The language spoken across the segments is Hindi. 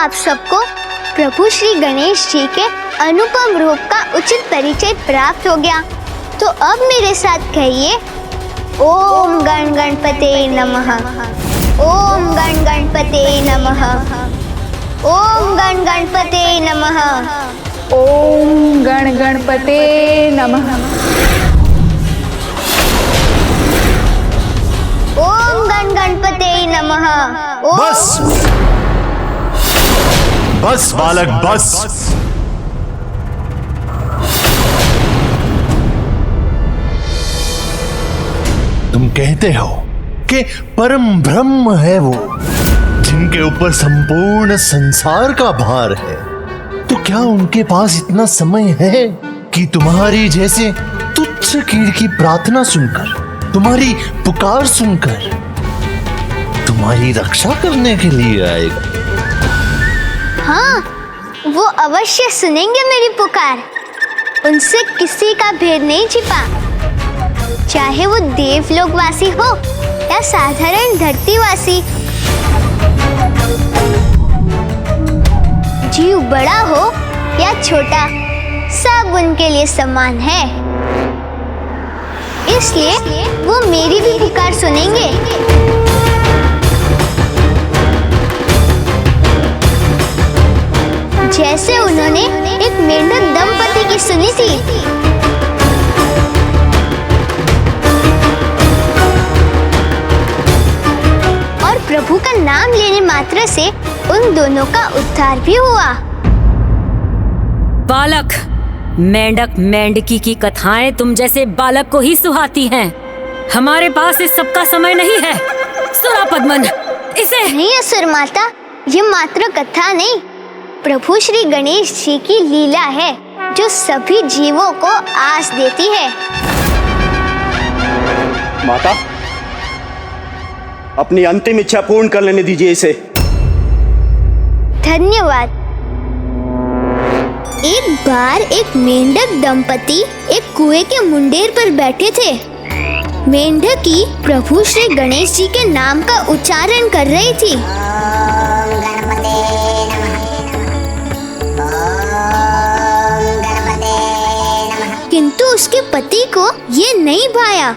आप सबको प्रभु श्री गणेश जी के अनुपम रूप का उचित परिचय प्राप्त हो गया। तो अब मेरे साथ कहिए, ओम गण गणपते नमः, ओम गण गणपते नमः, ओम गण गणपते नमः, ओम गण गणपते नमः, ओम गण गणपते नमः। बस बस बालक बस। तुम कहते हो कि परम ब्रह्म है वो जिनके ऊपर संपूर्ण संसार का भार है, तो क्या उनके पास इतना समय है कि तुम्हारी जैसे तुच्छ कीड़ की प्रार्थना सुनकर, तुम्हारी पुकार सुनकर तुम्हारी रक्षा करने के लिए आएगा? हाँ, वो अवश्य सुनेंगे मेरी पुकार। उनसे किसी का भेद नहीं छिपा, चाहे वो देवलोकवासी हो या साधारण धरतीवासी। जीव बड़ा हो या छोटा, सब उनके लिए समान है। इसलिए वो मेरी भी पुकार सुनेंगे। जैसे उन्होंने एक मेंढक दंपति की सुनी थी। और प्रभु का नाम लेने मात्र से उन दोनों का उद्धार भी हुआ। बालक, मेंढक मेंढकी की कथाएं तुम जैसे बालक को ही सुहाती हैं। हमारे पास इस सब का समय नहीं है। सुना पद्मन, इसे नहीं असुर माता, ये मात्र कथा नहीं, प्रभु श्री गणेश जी की लीला है जो सभी जीवों को आस देती है। माता, अपनी अंतिम इच्छा पूर्ण कर लेने दीजिए इसे। धन्यवाद। एक बार एक मेंढक दंपति एक कुएं के मुंडेर पर बैठे थे। मेंढकी प्रभु श्री गणेश जी के नाम का उच्चारण कर रही थी। किंतु उसके पति को ये नहीं भाया,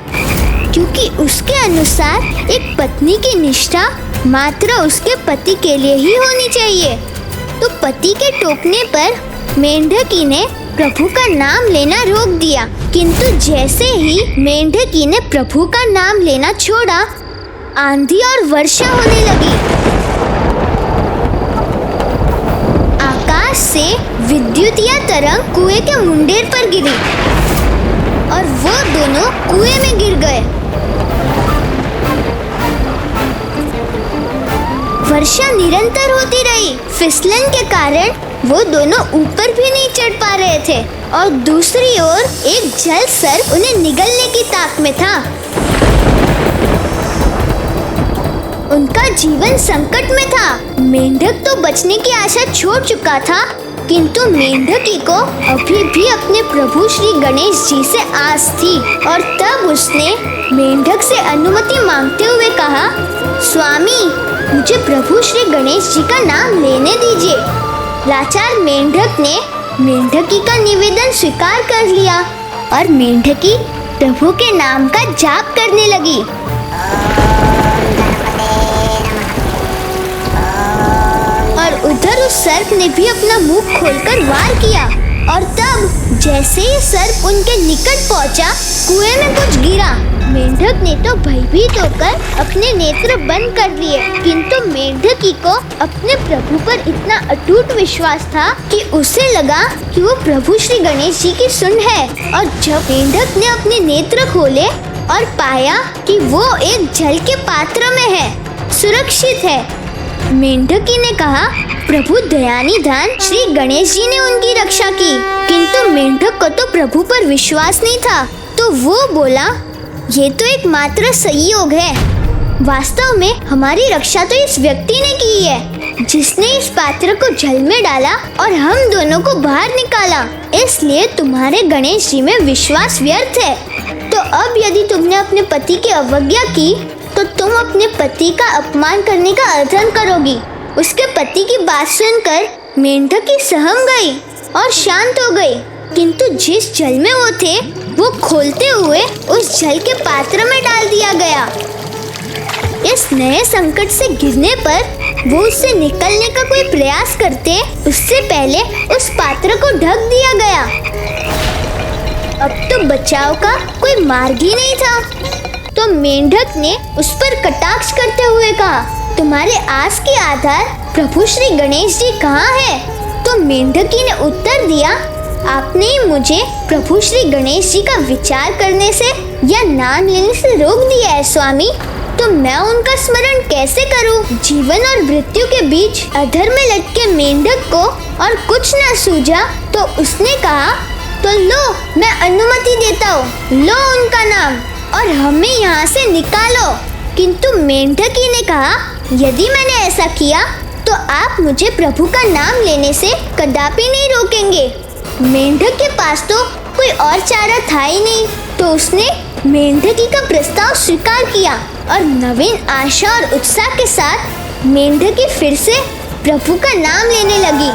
क्योंकि उसके अनुसार एक पत्नी की निष्ठा मात्र उसके पति के लिए ही होनी चाहिए। तो पति के टोकने पर मेंढकी ने प्रभु का नाम लेना रोक दिया। किंतु जैसे ही मेंढकी ने प्रभु का नाम लेना छोड़ा, आंधी और वर्षा होने लगी। आकाश से विद्युतीय तरंग कुएं के मुंडेर पर गिरी और वो दोनों कुएं में गिर गए। वर्षा निरंतर होती रही। फिसलन के कारण वो दोनों ऊपर भी नहीं चढ़ पा रहे थे और दूसरी ओर एक जल सर्प उन्हें निगलने की ताक में था। उनका जीवन संकट में था। मेंढक तो बचने की आशा छोड़ चुका था, किंतु मेंढकी को अभी भी अपने प्रभु श्री गणेश जी से आस थी। और तब उसने मेंढक से अनुमति मांगते हुए कहा, स्वामी, मुझे प्रभु श्री गणेश जी का नाम लेने दीजिए। लाचार मेंढक ने मेंढकी का निवेदन स्वीकार कर लिया और मेंढकी प्रभु के नाम का जाप करने लगी। और उधर उस सर्प ने भी अपना मुंह खोलकर वार किया और तब जैसे ही सर्प उनके निकट पहुंचा, कुएं में कुछ गिरा। मेंढक ने तो भयभीत होकर अपने नेत्र बंद कर लिए, किंतु मेंढकी को अपने प्रभु पर इतना अटूट विश्वास था कि उसे लगा कि वो प्रभु श्री गणेश जी की सुन है। और जब मेंढक ने अपने नेत्र खोले और पाया कि वो एक जल के पात्र में है, सुरक्षित है, मेंढकी ने कहा, प्रभु दयानिधान श्री गणेश जी ने उनकी रक्षा की। किंतु मेंढक को तो प्रभु पर विश्वास नहीं था, तो वो बोला, ये तो एक मात्र संयोग है। वास्तव में हमारी रक्षा तो इस व्यक्ति ने की है, जिसने इस पात्र को जल में डाला और हम दोनों को बाहर निकाला। इसलिए तुम्हारे गणेश जी में विश्वास व्यर्थ है। तो अब यदि तुमने अपने पति की अवज्ञा की, तो तुम अपने पति का अपमान करने का अधर्म करोगी। उसके पति की बात सुनकर मेंढकी सहम गई और शांत हो गई। किंतु जिस जल में वो थे वो खोलते हुए उस जल के पात्र में डाल दिया गया। इस नए संकट से गिरने पर वो उससे निकलने का कोई प्रयास करते उससे पहले उस पात्र को ढक दिया गया। अब तो बचाव का कोई मार्ग ही नहीं था। तो मेंढक ने उस पर कटाक्ष करते हुए कहा, तुम्हारे आस के आधार प्रभु श्री गणेश जी कहाँ है? तो मेंढकी ने उत्तर दिया, आपने ही मुझे प्रभु श्री गणेश जी का विचार करने से या नाम लेने से रोक दिया है स्वामी। तो मैं उनका स्मरण कैसे करूं? जीवन और मृत्यु के बीच अधर में लटके मेंढक को और कुछ न सूझा तो उसने कहा, तो लो मैं अनुमति देता हूँ, लो उनका नाम और हमें यहाँ से निकालो। किंतु मेंढकी ने कहा, यदि मैंने ऐसा किया तो आप मुझे प्रभु का नाम लेने से कदापि नहीं रोकेंगे। मेंढक के पास तो कोई और चारा था ही नहीं, तो उसने मेंढकी का प्रस्ताव स्वीकार किया और नवीन आशा और उत्साह के साथ मेंढकी फिर से प्रभु का नाम लेने लगी।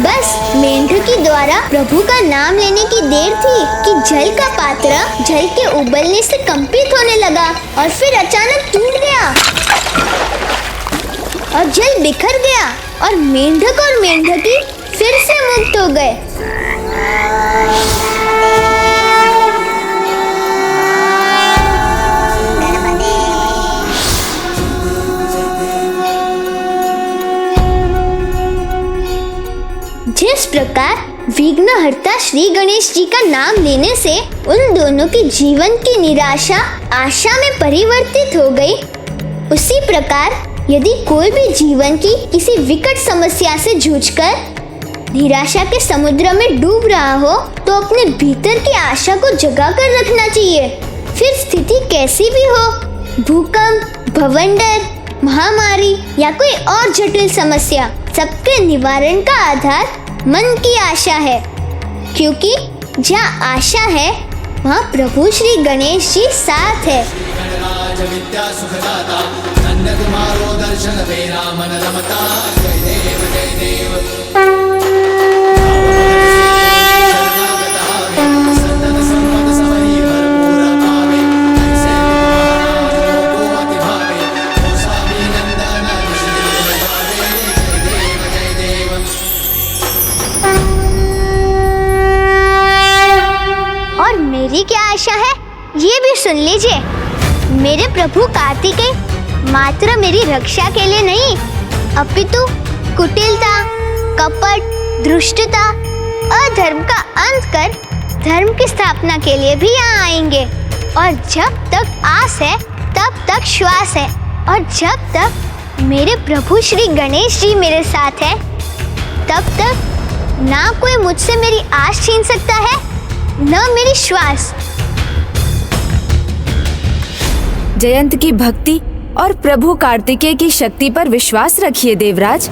बस मेंढकी द्वारा प्रभु का नाम लेने की देर थी कि जल का पात्र जल के उबलने से कंपित होने लगा और फिर अचानक टूट गया और जल बिखर गया और मेंढक और मेंढकी फिर से मुक्त हो गए। जिस प्रकार विघ्नहर्ता श्री गणेश जी का नाम लेने से उन दोनों की जीवन की निराशा आशा में परिवर्तित हो गई, उसी प्रकार यदि कोई भी जीवन की किसी विकट समस्या से जूझकर निराशा के समुद्र में डूब रहा हो तो अपने भीतर की आशा को जगा कर रखना चाहिए। फिर स्थिति कैसी भी हो, भूकंप, भवंडर, महामारी या कोई और जटिल समस्या, सबके निवारण का आधार मन की आशा है, क्योंकि जहाँ आशा है वहाँ प्रभु श्री गणेश जी साथ है। और मेरी क्या आशा है ये भी सुन लीजिए। मेरे प्रभु कार्तिकेय मात्र मेरी रक्षा के लिए नहीं, अपितु कुटिलता, कपट, दुष्टता, अधर्म का अंत कर धर्म की स्थापना के लिए भी यहाँ आएंगे। और जब तक आस है तब तक श्वास है, और जब तक मेरे प्रभु श्री गणेश जी मेरे साथ है तब तक ना कोई मुझसे मेरी आस छीन सकता है, न मेरी श्वास। जयंत की भक्ति और प्रभु कार्तिकेय की शक्ति पर विश्वास रखिए देवराज।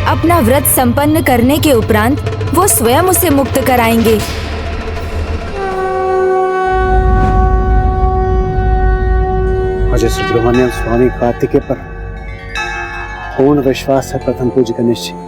अपना व्रत संपन्न करने के उपरांत वो स्वयं उसे मुक्त कराएंगे। मुझे सुब्रमण्यम स्वामी कार्तिकेय पर पूर्ण विश्वास है प्रथम पूज्य गणेश जी।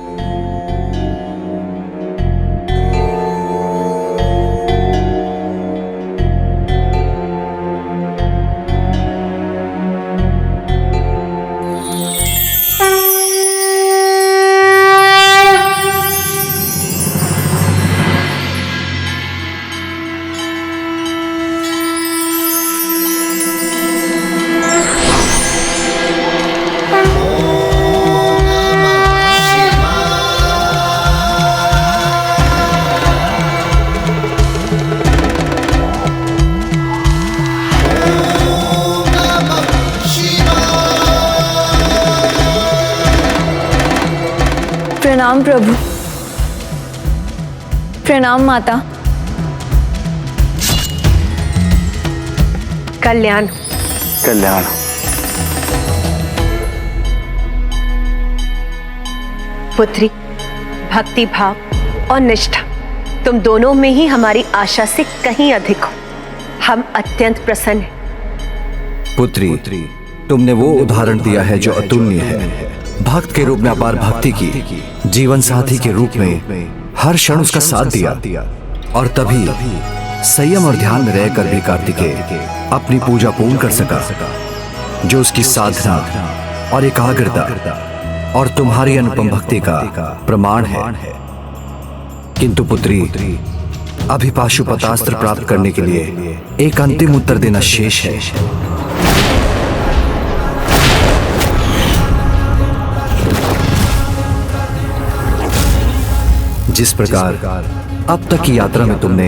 प्रणाम प्रभु। प्रणाम माता। कल्याण कल्याण। पुत्री, भक्ति भाव और निष्ठा तुम दोनों में ही हमारी आशा से कहीं अधिक हो। हम अत्यंत प्रसन्न हैं। पुत्री, तुमने वो उदाहरण दिया है जो अतुलनीय है। भक्त के रूप में अपार भक्ति की, जीवन साथी के रूप में हर क्षण उसका साथ दिया, और तभी संयम और ध्यान में रहकर भी कार्तिकेय अपनी पूजा पूर्ण कर सका, जो उसकी साधना और एकाग्रता और तुम्हारी अनुपम भक्ति का प्रमाण है। किंतु पुत्री, अभी पाशुपतास्त्र प्राप्त करने के लिए एक अंतिम उत्तर देना शेष है। जिस प्रकार अब तक की यात्रा में तुमने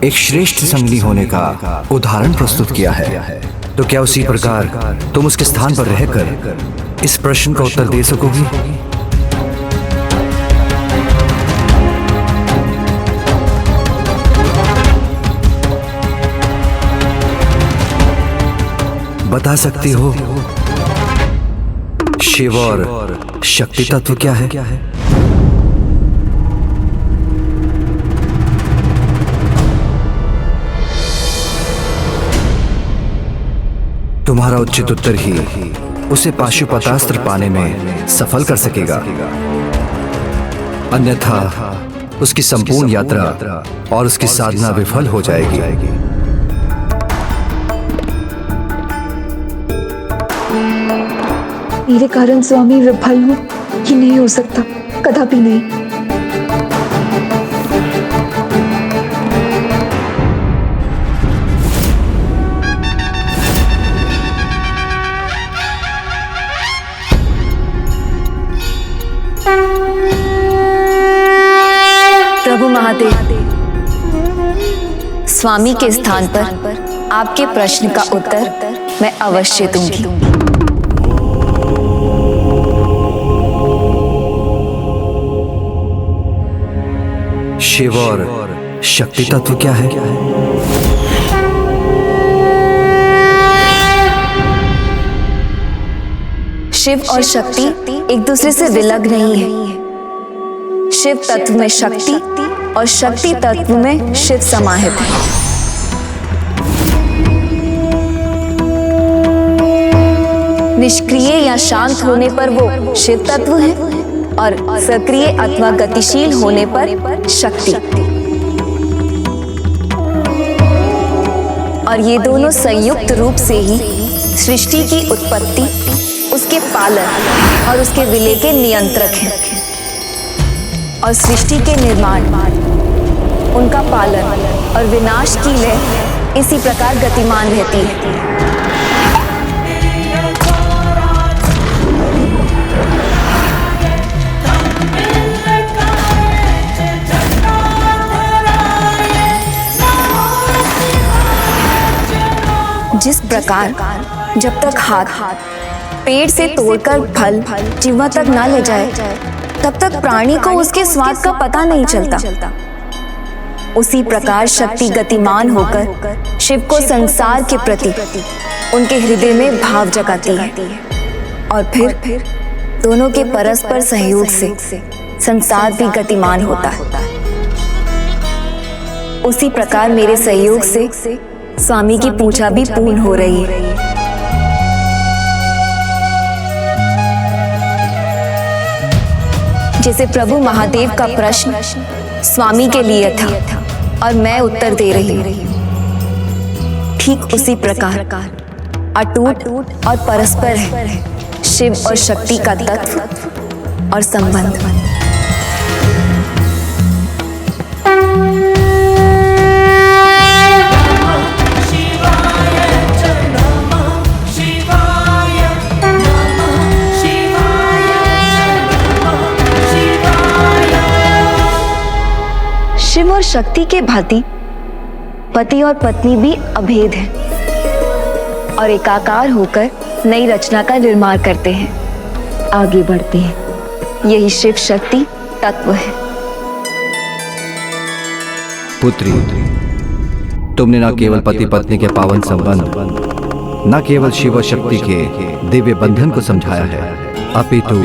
एक श्रेष्ठ संगी होने का उदाहरण प्रस्तुत किया है, तो क्या उसी प्रकार तुम उसके स्थान पर रहकर इस प्रश्न का उत्तर दे सकोगी? बता सकती हो शिव और शक्ति तत्व क्या है? तुम्हारा उचित उत्तर ही उसे पाशुपतास्त्र पाने में सफल कर सकेगा, अन्यथा उसकी संपूर्ण यात्रा और उसकी साधना विफल हो जाएगी। मेरे कारण स्वामी विफल हो ये नहीं हो सकता, कदापि नहीं। प्रभु महादेव, स्वामी के स्थान पर आपके प्रश्न का उत्तर मैं अवश्य दूंगी। शिव और शक्ति तत्व क्या है? शिव और शक्ति एक दूसरे से विलग नहीं है। शिव तत्व में शक्ति और शक्ति तत्व में शिव समाहित है। निष्क्रिय या शांत होने पर वो शिव तत्व है और सक्रिय अथवा गतिशील होने पर शक्ति। और ये दोनों संयुक्त रूप से ही सृष्टि की उत्पत्ति, उसके पालन और उसके विलय के नियंत्रक हैं। और सृष्टि के निर्माण, उनका पालन और विनाश की लय इसी प्रकार गतिमान रहती है। जिस प्रकार जब तक हाथ पेड़ से तोड़कर फल जिह्वा तक ना ले जाए, तब तक प्राणी को उसके स्वाद का पता नहीं चलता, उसी प्रकार शक्ति गतिमान होकर शिव को संसार के प्रति उनके हृदय में भाव जगाती है, और फिर दोनों के परस्पर सहयोग से संसार भी गतिमान होता है। उसी प्रकार मेरे सहयोग से स्वामी की पूजा भी पूर्ण हो रही है। जैसे प्रभु महादेव का प्रश्न स्वामी के लिए था और मैं उत्तर दे रही हूँ, ठीक उसी प्रकार अटूट और परस्पर है शिव और शक्ति का तत्व और संबंध। शिव और शक्ति के भांति पति और पत्नी भी अभेद हैं और एकाकार होकर नई रचना का निर्माण करते हैं, आगे बढ़ते हैं। यही शिव शक्ति तत्व है। पुत्री, तुमने न केवल पति पत्नी के पावन संबंध, न केवल शिव और शक्ति के दिव्य बंधन को समझाया है, अपितु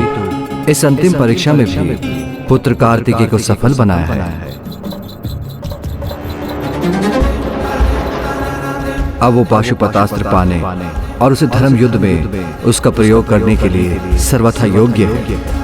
इस अंतिम परीक्षा में भी पुत्र कार्तिकेय को सफल बनाया है। अब वो पाशुपतास्त्र पाने और उसे धर्म युद्ध में उसका प्रयोग करने के लिए सर्वथा योग्य है।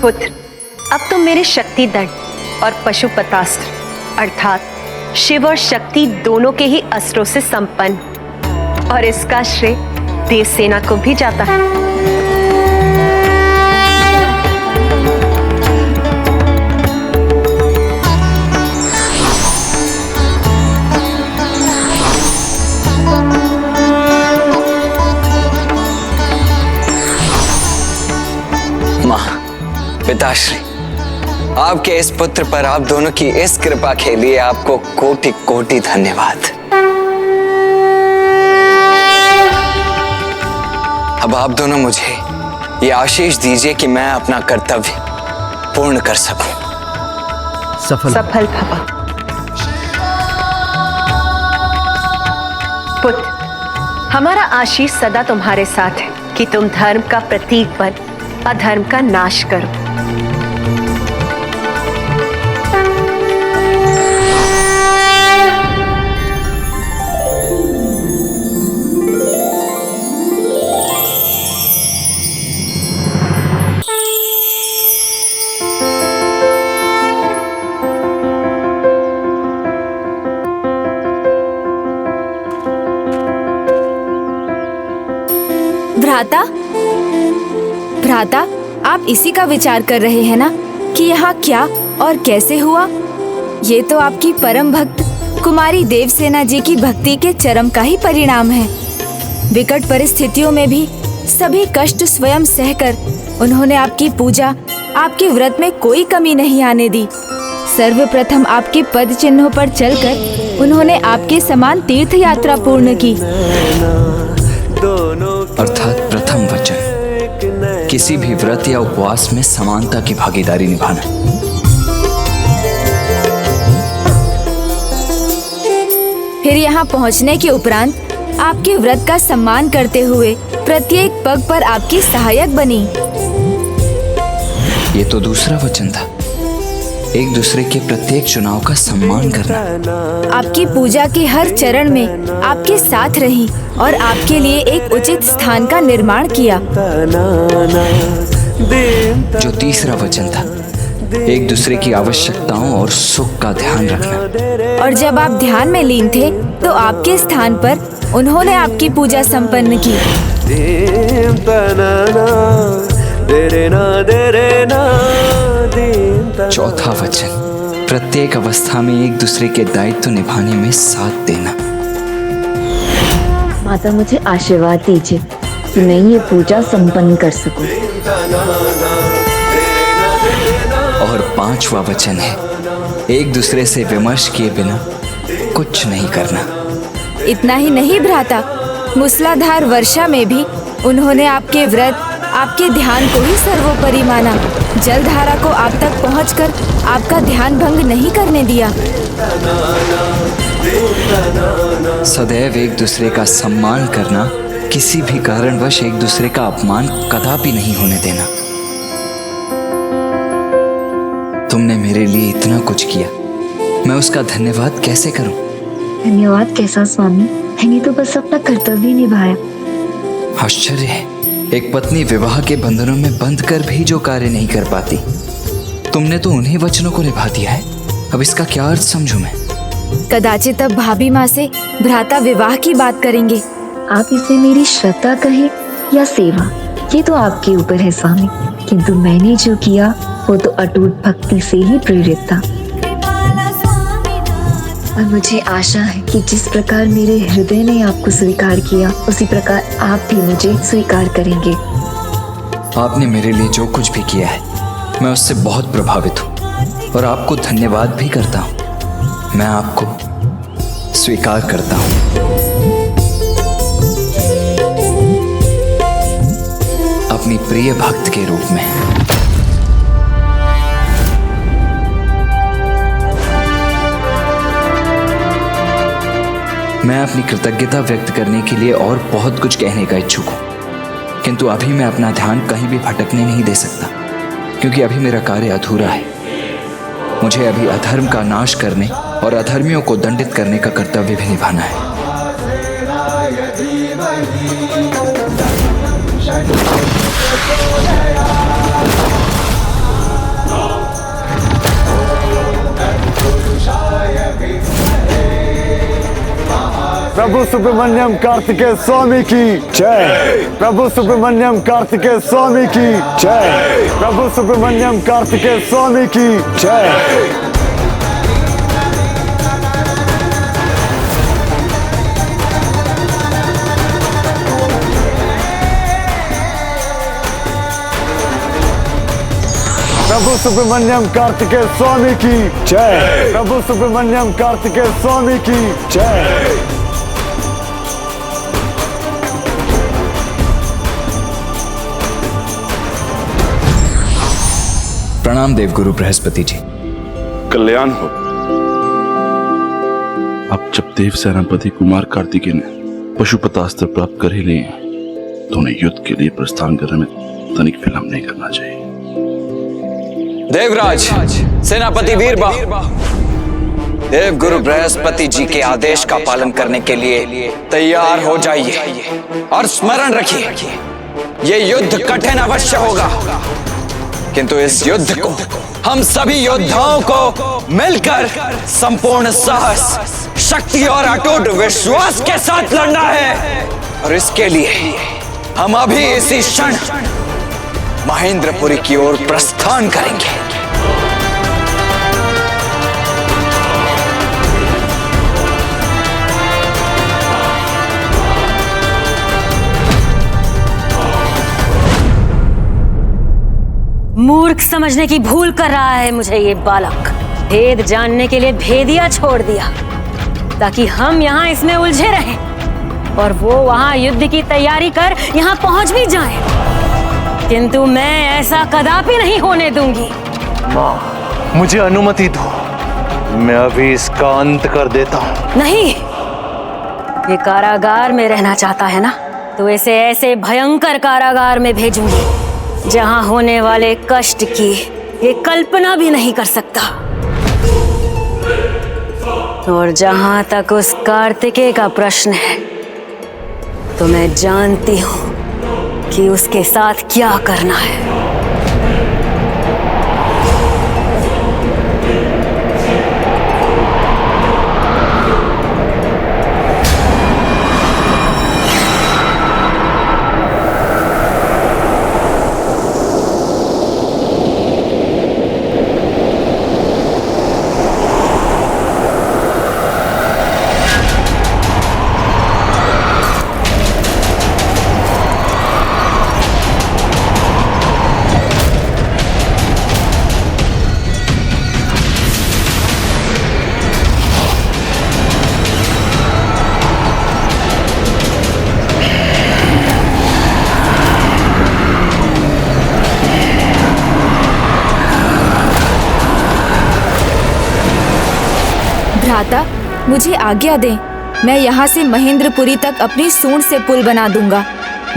पुत्र, अब तुम मेरे शक्ति दंड और पशुपतास्त्र अर्थात शिव और शक्ति दोनों के ही अस्त्रों से संपन्न, और इसका श्रेय देवसेना को भी जाता है। पिताश्री, आपके इस पुत्र पर आप दोनों की इस कृपा के लिए आपको कोटि कोटि धन्यवाद। अब आप दोनों मुझे ये आशीष दीजिए कि मैं अपना कर्तव्य पूर्ण कर सकूं। सफल भवा। पुत्र, हमारा आशीष सदा तुम्हारे साथ है कि तुम धर्म का प्रतीक बन अधर्म का नाश करो। भ्राता, आप इसी का विचार कर रहे हैं ना कि यहाँ क्या और कैसे हुआ? ये तो आपकी परम भक्त कुमारी देवसेना जी की भक्ति के चरम का ही परिणाम है। विकट परिस्थितियों में भी सभी कष्ट स्वयं सहकर उन्होंने आपकी पूजा, आपके व्रत में कोई कमी नहीं आने दी। सर्वप्रथम आपके पद चिन्हों पर चलकर उन्होंने आपके समान तीर्थ यात्रा पूर्ण की। अर्थात प्रथम वचन, किसी भी व्रत या उपवास में समानता की भागीदारी निभाना। फिर यहाँ पहुँचने के उपरांत आपके व्रत का सम्मान करते हुए प्रत्येक पग पर आपकी सहायक बनी। ये तो दूसरा वचन था, एक दूसरे के प्रत्येक चुनाव का सम्मान करना। आपकी पूजा के हर चरण में आपके साथ रही और आपके लिए एक उचित स्थान का निर्माण किया। जो तीसरा वचन था, एक दूसरे की आवश्यकताओं और सुख का ध्यान रखना। और जब आप ध्यान में लीन थे तो आपके स्थान पर उन्होंने आपकी पूजा संपन्न की। चौथा वचन, प्रत्येक अवस्था में एक दूसरे के दायित्व निभाने में साथ देना। माता, मुझे आशीर्वाद दीजिए कि मैं ये पूजा संपन्न कर सकूं। और पांचवा वचन है, एक दूसरे से विमर्श किए बिना कुछ नहीं करना। इतना ही नहीं भ्राता, मूसलाधार वर्षा में भी उन्होंने आपके व्रत, आपके ध्यान को ही सर्वोपरि माना। जलधारा को आप तक पहुंचकर आपका ध्यान भंग नहीं करने दिया। सदैव एक दूसरे का सम्मान करना, किसी भी कारणवश एक दूसरे का अपमान कदापि नहीं होने देना। तुमने मेरे लिए इतना कुछ किया, मैं उसका धन्यवाद कैसे करूं? धन्यवाद कैसा स्वामी, मैंने तो बस अपना कर्तव्य निभाया। आश्चर्य है, एक पत्नी विवाह के बंधनों में बंध कर भी जो कार्य नहीं कर पाती, तुमने तो उन्हीं वचनों को निभा दिया है। अब इसका क्या अर्थ समझूं मैं? कदाचित अब भाभी माँ से भ्राता विवाह की बात करेंगे। आप इसे मेरी श्रद्धा कहे या सेवा, ये तो आपके ऊपर है स्वामी, किंतु मैंने जो किया वो तो अटूट भक्ति से ही प्रेरित था। और मुझे आशा है कि जिस प्रकार मेरे हृदय ने आपको स्वीकार किया, उसी प्रकार आप भी मुझे स्वीकार करेंगे। आपने मेरे लिए जो कुछ भी किया है, मैं उससे बहुत प्रभावित हूँ और आपको धन्यवाद भी करता हूँ। मैं आपको स्वीकार करता हूँ। अपनी प्रिय भक्त के रूप में। मैं अपनी कृतज्ञता व्यक्त करने के लिए और बहुत कुछ कहने का इच्छुक हूं, किंतु अभी मैं अपना ध्यान कहीं भी भटकने नहीं दे सकता, क्योंकि अभी मेरा कार्य अधूरा है। मुझे अभी अधर्म का नाश करने और अधर्मियों को दंडित करने का कर्तव्य भी निभाना है। प्रभु सुब्रमण्यम कार्तिकेय स्वामी की जय। प्रभु सुब्रमण्यम कार्तिकेय स्वामी की जय। प्रभु सुब्रमण्यम कार्तिकेय स्वामी की जय। प्रभु सुब्रमण्यम कार्तिकेय स्वामी की जय। प्रभु सुब्रमण्यम कार्तिकेय स्वामी की जय। प्रणाम देवगुरु बृहस्पति जी। कल्याण हो। अब जब देव सेनापति कुमार कार्तिकेय ने पशुपतास्त्र प्राप्त कर ही लिए हैं, तो उन्हें युद्ध के लिए प्रस्थान करने में तनिक विलंब नहीं करना चाहिए। देवराज सेनापति वीरबाहु, देवगुरु बृहस्पति जी के आदेश का पालन करने के लिए तैयार हो जाइए और स्मरण रखिए, ये युद्ध कठिन अवश्य होगा, किंतु इस युद्ध को हम सभी योद्धाओं को मिलकर संपूर्ण साहस, शक्ति और अटूट विश्वास के साथ लड़ना है। और इसके लिए हम अभी इसी क्षण महेंद्रपुरी की ओर प्रस्थान करेंगे। मूर्ख समझने की भूल कर रहा है मुझे ये बालक। भेद जानने के लिए भेदिया छोड़ दिया ताकि हम यहाँ इसमें उलझे रहें और वो वहाँ युद्ध की तैयारी कर यहाँ पहुँच भी जाए, किंतु मैं ऐसा कदापि नहीं होने दूंगी। माँ, मुझे अनुमति दो, मैं अभी इसका अंत कर देता हूँ। नहीं, ये कारागार में रहना चाहता है ना, तो इसे ऐसे भयंकर कारागार में भेजूंगी जहां होने वाले कष्ट की ये कल्पना भी नहीं कर सकता। और जहां तक उस कार्तिकेय का प्रश्न है, तो मैं जानती हूं कि उसके साथ क्या करना है। भ्राता, मुझे आज्ञा दें, मैं यहाँ से महेंद्रपुरी तक अपनी सूंड से पुल बना दूंगा,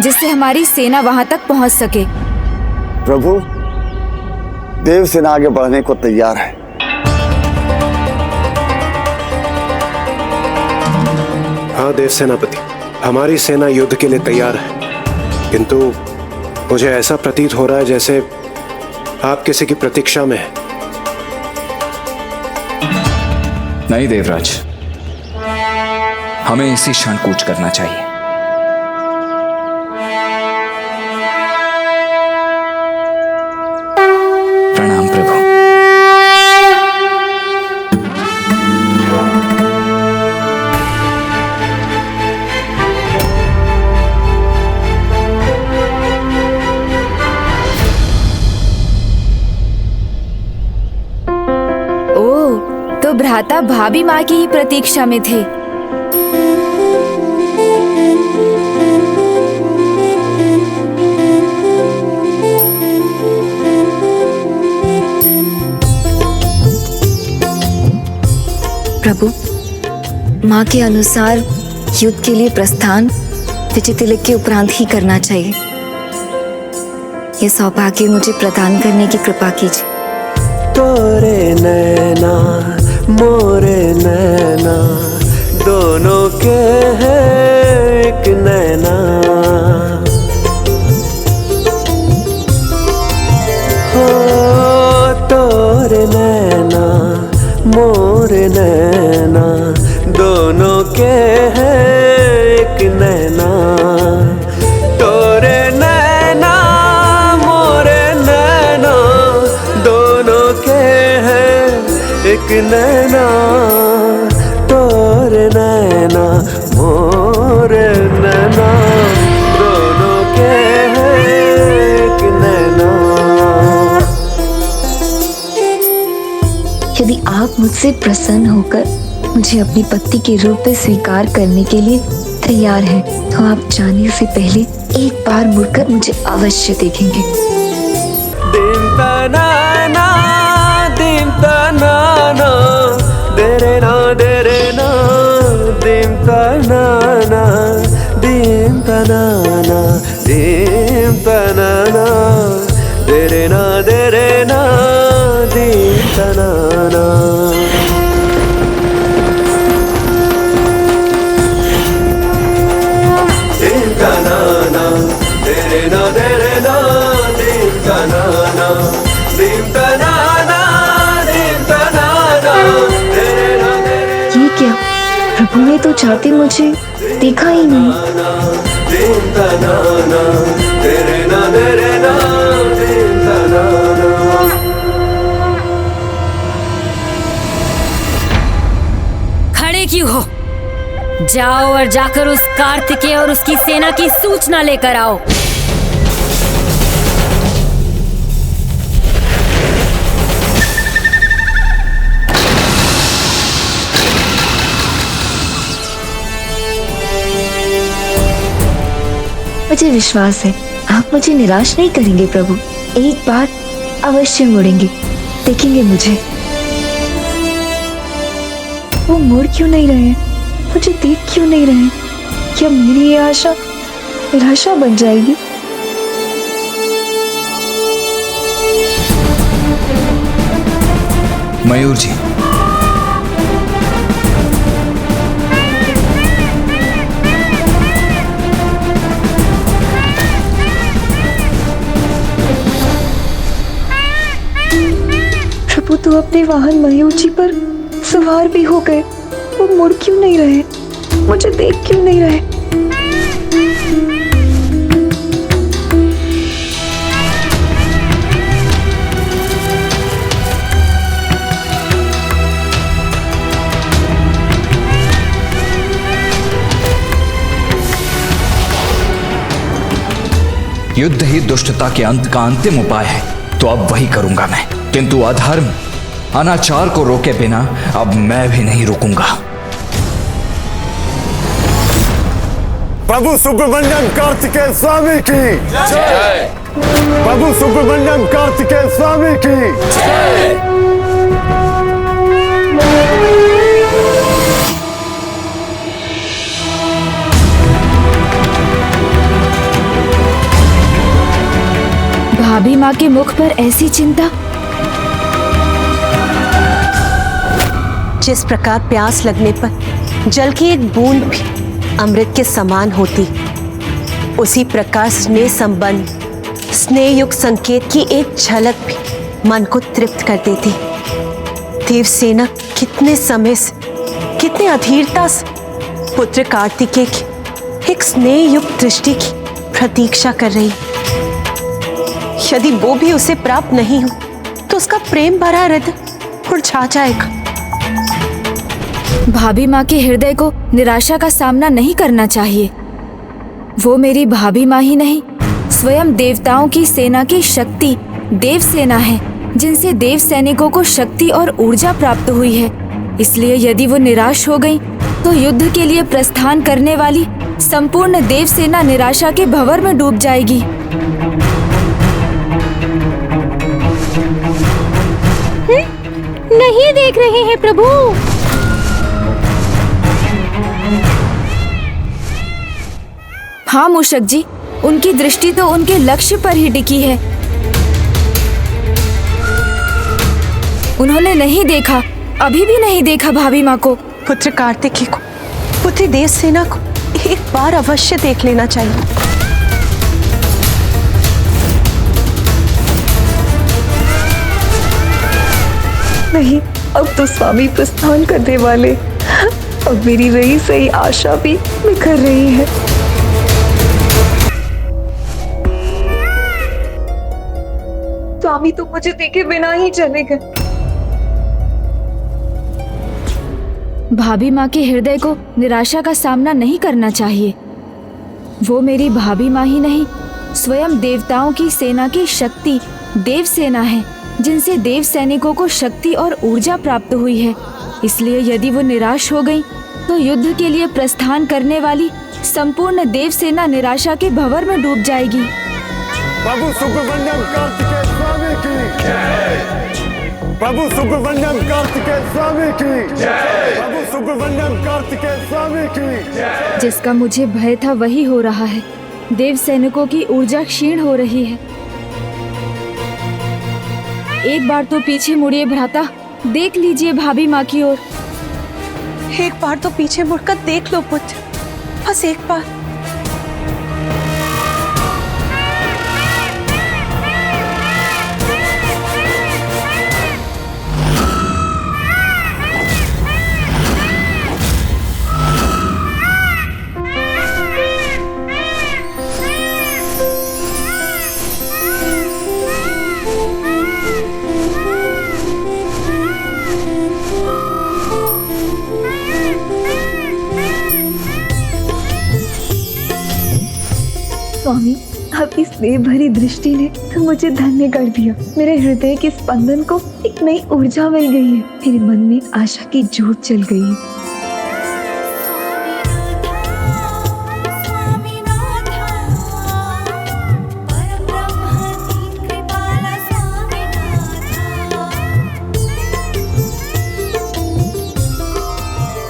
जिससे हमारी सेना वहाँ तक पहुँच सके। प्रभु, देव सेना आगे बढ़ने को तैयार है। हाँ देव सेनापति, हमारी सेना युद्ध के लिए तैयार है। किंतु मुझे ऐसा प्रतीत हो रहा है जैसे आप किसी की प्रतीक्षा में हैं। नहीं देवराज, हमें इसी क्षण कूच करना चाहिए। प्रणाम प्रभु। तो भ्राता भाभी माँ की ही प्रतीक्षा में थे। प्रभु, माँ के अनुसार युद्ध के लिए प्रस्थान विजय तिलक के उपरांत ही करना चाहिए। ये सौभाग्य मुझे प्रदान करने की कृपा कीजिए। तोरे नैना मोरे नैना दोनों के हैं एक नैना, हो तोरे नैना मोरे नैना दोनों के हैं एक नैना, तोरे नैना मोरे नैना दोनों के हैं एक नैना, तोरे नैना मोरे नैना दोनों के हैं एक नैना। यदि आप मुझसे प्रसन्न होकर मुझे अपनी पत्नी के रूप में स्वीकार करने के लिए तैयार हैं, तो आप जाने से पहले एक बार मुड़कर मुझे अवश्य देखेंगे। दिन तनाना दिन तनाना देरे ना दिन तनाना दिन तनाना दिन तनाना देरे ना दिन तनाना। दिन तनाना देरे ना दिन तनाना दिन तनाना दिन तनाना देरे ना। ये क्या, प्रभु ने तो चाहते मुझे देखा ही नहीं। दिन तनाना देरे ना दिन तनाना। खड़े क्यों हो? जाओ और जाकर उस कार्तिकेय और उसकी सेना की सूचना लेकर आओ। मुझे विश्वास है आप मुझे निराश नहीं करेंगे प्रभु। एक बार अवश्य मुड़ेंगे, देखेंगे मुझे। वो मुड़ क्यों नहीं रहे, मुझे देख क्यों नहीं रहे? क्या मेरी ये आशा निराशा बन जाएगी? मयूर जी, प्रभु तो अपने वाहन मयूर जी पर सवार भी हो गए। वो मुड़ क्यों नहीं रहे, मुझे देख क्यों नहीं रहे? युद्ध ही दुष्टता के अंत का अंतिम उपाय है, तो अब वही करूंगा मैं। किंतु अधर्म अनाचार को रोके बिना अब मैं भी नहीं रुकूंगा। प्रभु सुब्रमण्यम कार्तिकेय स्वामी की जय। प्रभु सुब्रमण्यम कार्तिकेय स्वामी की जय। भाभी माँ के मुख पर ऐसी चिंता। जिस प्रकार प्यास लगने पर जल की एक बूंद भी अमृत के समान होती, उसी प्रकार स्नेह संबंध, स्नेह युक्त संकेत की एक झलक भी मन को तृप्त कर देती। देवसेना कितने समय से, कितने अधीरता से पुत्र कार्तिकेय की एक स्नेह युक्त दृष्टि की प्रतीक्षा कर रही। यदि वो भी उसे प्राप्त नहीं हो तो उसका प्रेम भरा हृदय मुरझा जाएगा। भाभी माँ के हृदय को निराशा का सामना नहीं करना चाहिए। वो मेरी भाभी माँ ही नहीं, स्वयं देवताओं की सेना की शक्ति देव सेना है, जिनसे देव सैनिकों को शक्ति और ऊर्जा प्राप्त हुई है। इसलिए यदि वो निराश हो गई तो युद्ध के लिए प्रस्थान करने वाली संपूर्ण देव सेना निराशा के भंवर में डूब जाएगी। नहीं देख रहे हैं प्रभु। हाँ मूषक जी, उनकी दृष्टि तो उनके लक्ष्य पर ही टिकी है। उन्होंने नहीं देखा, अभी भी नहीं देखा भाभी माँ को। पुत्र कार्तिकेय को, पुत्री देवसेना को एक बार अवश्य देख लेना चाहिए। नहीं, अब तो स्वामी प्रस्थान करने वाले। अब मेरी रही सही आशा भी बिखर रही है। स्वामी तो मुझे देखे बिना ही चले गए। भाभी माँ के हृदय को निराशा का सामना नहीं करना चाहिए। वो मेरी भाभी माँ ही नहीं, स्वयं देवताओं की सेना की शक्ति देव सेना है, जिनसे देव सैनिकों को शक्ति और ऊर्जा प्राप्त हुई है। इसलिए यदि वो निराश हो गई तो युद्ध के लिए प्रस्थान करने वाली संपूर्ण देव सेना निराशा के भंवर में डूब जाएगी। प्रभु सुब्रमण्यम कार्तिकेय स्वामी की जय। प्रभु सुब्रमण्यम कार्तिकेय स्वामी की जय। प्रभु सुब्रमण्यम कार्तिकेय स्वामी की जय। जिसका मुझे भय था वही हो रहा है। देव सैनिकों की ऊर्जा क्षीण हो रही है। एक बार तो पीछे मुड़िए भ्राता, देख लीजिए भाभी माँ की ओर। एक बार तो पीछे मुड़कर देख लो पुत्र, बस एक बार। स्वामी, आपकी स्नेह भरी दृष्टि ने तो मुझे धन्य कर दिया। मेरे हृदय के स्पंदन को एक नई ऊर्जा मिल गई है। मेरे मन में आशा की ज्योत जल गई है।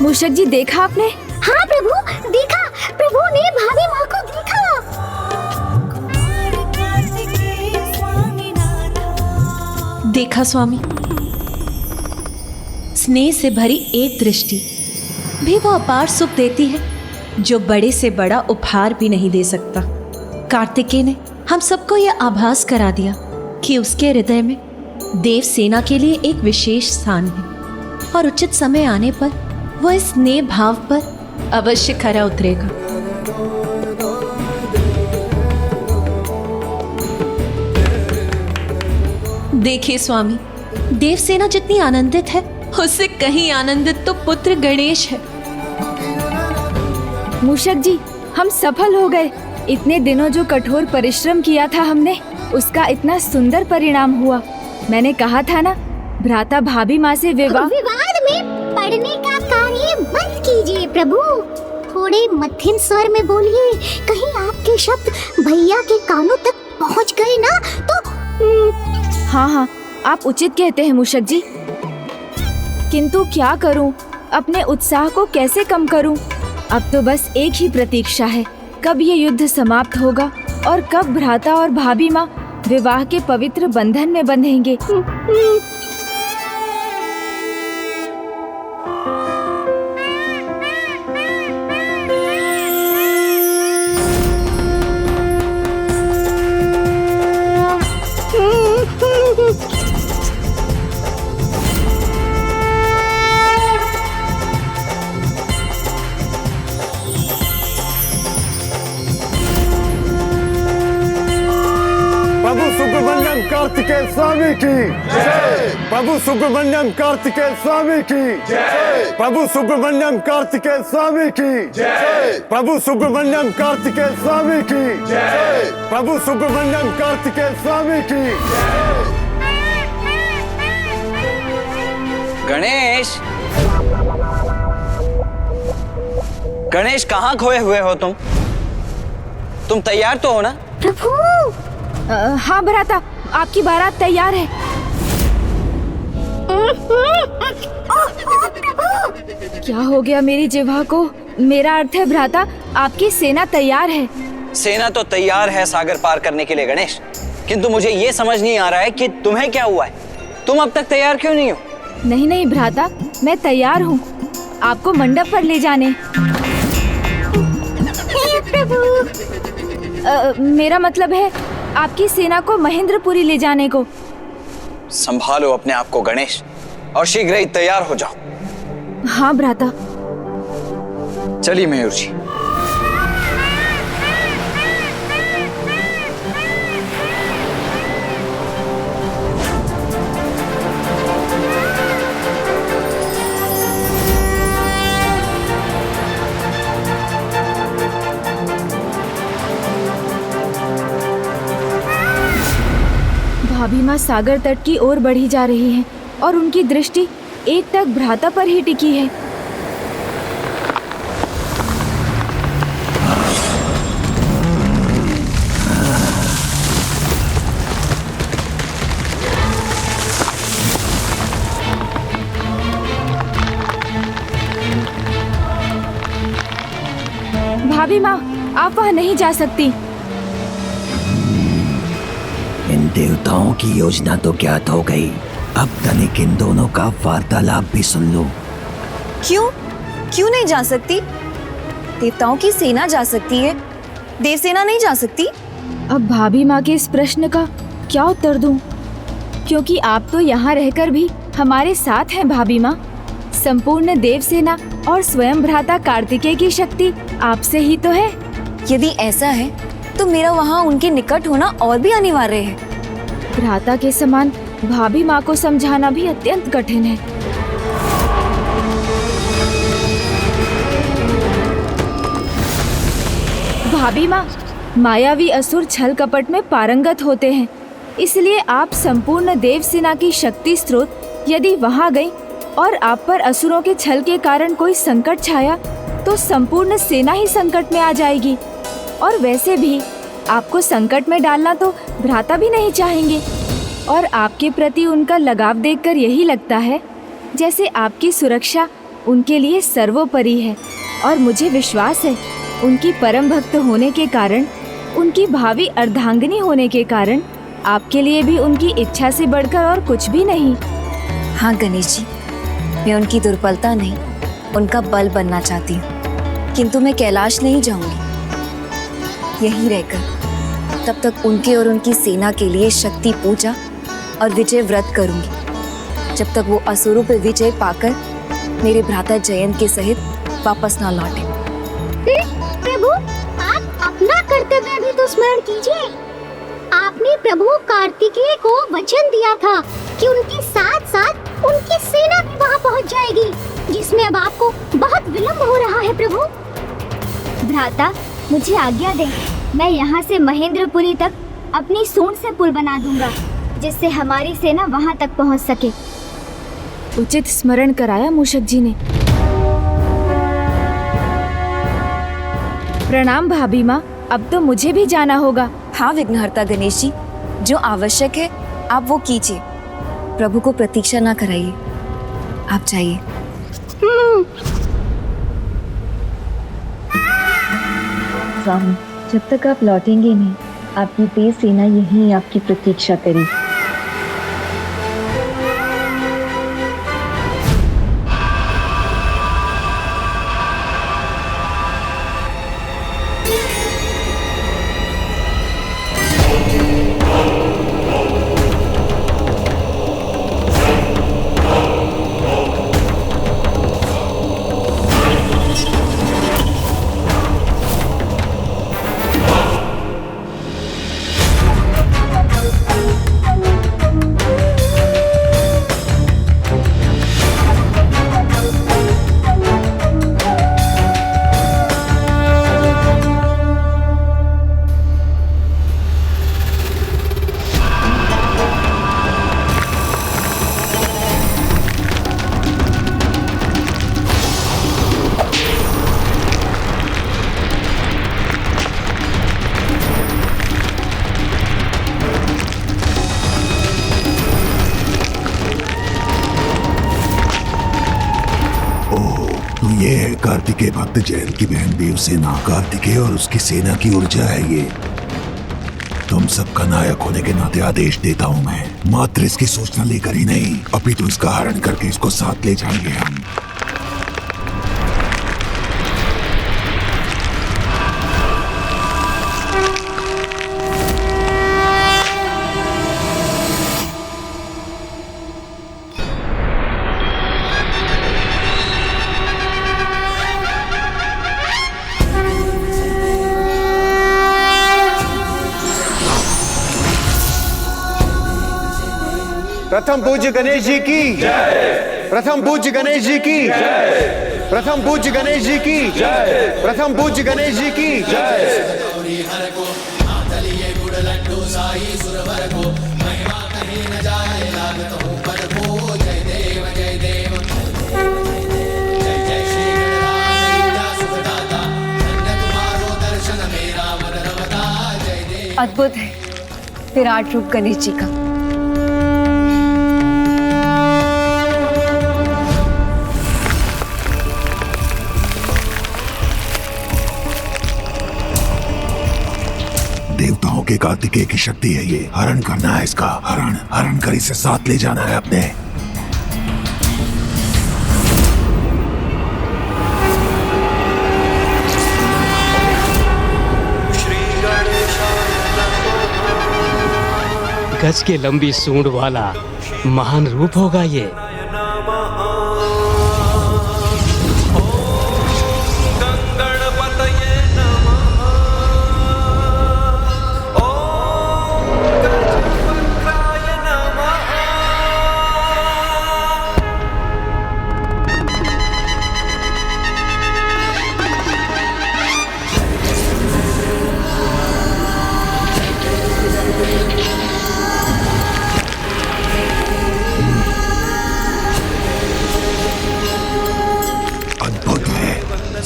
मूषक जी, देखा आपने? हाँ प्रभु, देखा। प्रभु ने भाभी माँ को देखा। देखा स्वामी, स्नेह से भरी एक दृष्टि भी वो अपार सुख देती है जो बड़े से बड़ा उपहार भी नहीं दे सकता। कार्तिकेय ने हम सबको यह आभास करा दिया कि उसके हृदय में देव सेना के लिए एक विशेष स्थान है और उचित समय आने पर वह इस स्नेह भाव पर अवश्य खरा उतरेगा। देखिए स्वामी, देवसेना जितनी आनंदित है उससे कहीं आनंदित तो पुत्र गणेश है। मूषक जी, हम सफल हो गए। इतने दिनों जो कठोर परिश्रम किया था हमने, उसका इतना सुंदर परिणाम हुआ। मैंने कहा था ना, भ्राता भाभी माँ से विवाद में पढ़ने का कार्य बंद कीजिए प्रभु। थोड़े मध्यम स्वर में बोलिए, कहीं आपके शब्द भैया के कानों तक पहुँच गए ना तो। हाँ हाँ, आप उचित कहते हैं मूषक जी, किंतु क्या करूं, अपने उत्साह को कैसे कम करूं? अब तो बस एक ही प्रतीक्षा है, कब ये युद्ध समाप्त होगा और कब भ्राता और भाभी माँ विवाह के पवित्र बंधन में बंधेंगे। सुब्रमण्यम कार्तिकेय स्वामी की जय। प्रभु सुब्रमण्यम कार्तिकेय स्वामी की जय। प्रभु सुब्रमण्यम कार्तिकेय स्वामी की जय। प्रभु सुब्रमण्यम कार्तिकेय स्वामी की जय। प्रभु सुब्रमण्यम कार्तिकेय स्वामी की जय। गणेश, गणेश कहाँ खोए हुए हो तुम तैयार तो हो ना? प्रभु। हाँ भ्राता, आपकी बारात तैयार है। क्या हो गया मेरी जिह्वा को? मेरा अर्थ है भ्राता, आपकी सेना तैयार है। सेना तो तैयार है सागर पार करने के लिए गणेश, किंतु मुझे ये समझ नहीं आ रहा है कि तुम्हें क्या हुआ है। तुम अब तक तैयार क्यों नहीं हो? नहीं भ्राता, मैं तैयार हूँ आपको मंडप पर ले जाने। मेरा मतलब है आपकी सेना को महेंद्रपुरी ले जाने को। संभालो अपने आप को गणेश, और शीघ्र ही तैयार हो जाओ। हाँ भ्राता। चलिए मयूर जी। भाभी माँ सागर तट की ओर बढ़ी जा रही हैं और उनकी दृष्टि एकटक भ्राता पर ही टिकी है। भाभी माँ, आप वहाँ नहीं जा सकती। इन देवताओं की योजना तो ज्ञात हो गई, अब तनिक इन दोनों का वार्तालाप भी सुन लो। क्यों नहीं जा सकती? देवताओं की सेना जा सकती है, देवसेना नहीं जा सकती। अब भाभी माँ के इस प्रश्न का क्या उत्तर दूं? क्योंकि आप तो यहाँ रहकर भी हमारे साथ हैं भाभी माँ। संपूर्ण देवसेना और स्वयं भ्राता कार्तिकेय की शक्ति आपसे ही तो है। यदि ऐसा है तो मेरा वहाँ उनके निकट होना और भी अनिवार्य है। भ्राता के समान भाभी माँ को समझाना भी अत्यंत कठिन है। भाभी माँ, मायावी असुर छल कपट में पारंगत होते हैं, इसलिए आप संपूर्ण देवसेना की शक्ति स्रोत यदि वहाँ गई और आप पर असुरों के छल के कारण कोई संकट छाया तो संपूर्ण सेना ही संकट में आ जाएगी। और वैसे भी आपको संकट में डालना तो भ्राता भी नहीं चाहेंगे, और आपके प्रति उनका लगाव देखकर यही लगता है जैसे आपकी सुरक्षा उनके लिए सर्वोपरि है। और मुझे विश्वास है उनकी परम भक्त होने के कारण, उनकी भावी अर्धांगिनी होने के कारण आपके लिए भी उनकी इच्छा से बढ़कर और कुछ भी नहीं। हाँ गणेश जी, मैं उनकी दुर्बलता नहीं, उनका बल बनना चाहती हूँ, किंतु मैं कैलाश नहीं जाऊंगी। यहीं रहकर तब तक उनके और उनकी सेना के लिए शक्ति पूजा और विजय व्रत करूंगी, जब तक वो असुरों पर विजय पाकर मेरे भ्राता जयंत के सहित वापस ना लौटे। प्रभु, आप अपना कर्तव्य भी तो स्मरण कीजिए। आपने प्रभु कार्तिकेय को वचन दिया था कि उनके साथ साथ उनकी सेना भी वहाँ पहुँच जाएगी, जिसमें अब आपको बहुत विलंब हो रहा है। प्रभु भ्राता, मुझे आज्ञा दें, मैं यहाँ से महेंद्रपुरी तक अपनी सूंड से पुल बना दूंगा, जिससे हमारी सेना वहाँ तक पहुँच सके। उचित स्मरण कराया मूषक जी ने। प्रणाम भाभी माँ, अब तो मुझे भी जाना होगा। हाँ विघ्नहर्ता गणेश जी, जो आवश्यक है आप वो कीजिए, प्रभु को प्रतीक्षा ना कराइए, आप जाइए। स्वामी, जब तक आप लौटेंगे नहीं, आपकी तेज सेना यहीं आपकी प्रतीक्षा करेगी। कार्तिकेय भक्त जैन की बहन देवसेना, कार्तिकेय और उसकी सेना की ऊर्जा है ये। तुम सबका नायक होने के नाते आदेश देता हूँ मैं, मात्र इसकी सूचना लेकर ही नहीं, अभी तो इसका हरण करके इसको साथ ले जाएंगे हम। प्रथम पूज्य गणेश जी की जय। प्रथम पूज्य गणेश जी की जय। प्रथम पूज्य गणेश जी की जय। प्रथम पूज्य गणेश जी की जय। अद्भुत है विराट रूप गणेश जी का। देवताओं के कार्तिकेय की शक्ति है ये, हरण करना है इसका, हरण कर इसे साथ ले जाना है अपने। गज के लंबी सूंड वाला महान रूप होगा ये।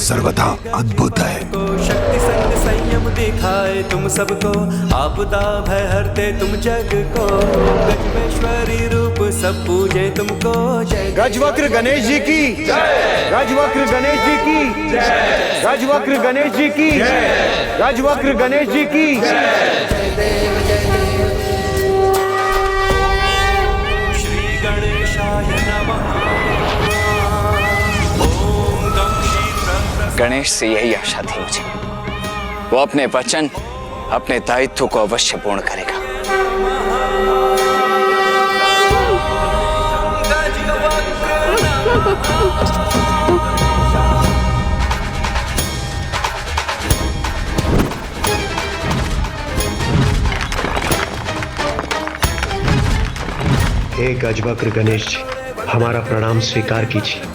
सर्वथा अद्भुत है। शक्ति संग संयम दिखाए तुम सबको, आपदा भय हरते तुम जग को, गजवेश्वरी रूप सब पूजे तुमको जय। गजवक्र गणेश जी की जय। गजवक्र गणेश जी की जय। गजवक्र गणेश जी की जय। गजवक्र गणेश जी की जय। श्री गणेशाय नमः। गणेश से यही आशा थी मुझे, वो अपने वचन, अपने दायित्व को अवश्य पूर्ण करेगा। हे गजवक्र गणेश जी, हमारा प्रणाम स्वीकार कीजिए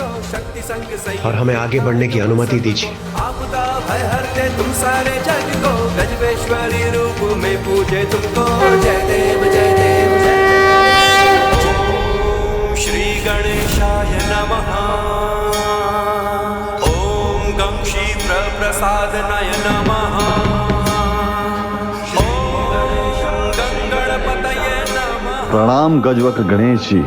और हमें आगे बढ़ने की अनुमति दीजिए। आपदा भय हरते तुम सारे जग को, गजवेश्वरी रूप में पूजे तुमको जय देव जय देव जय। ओम श्री गणेशाय नमः। ओम गं क्षीप्र प्रसादनाय नमः। ओम गं गणपतये नमः। प्रणाम गजवक्र गणेश जी।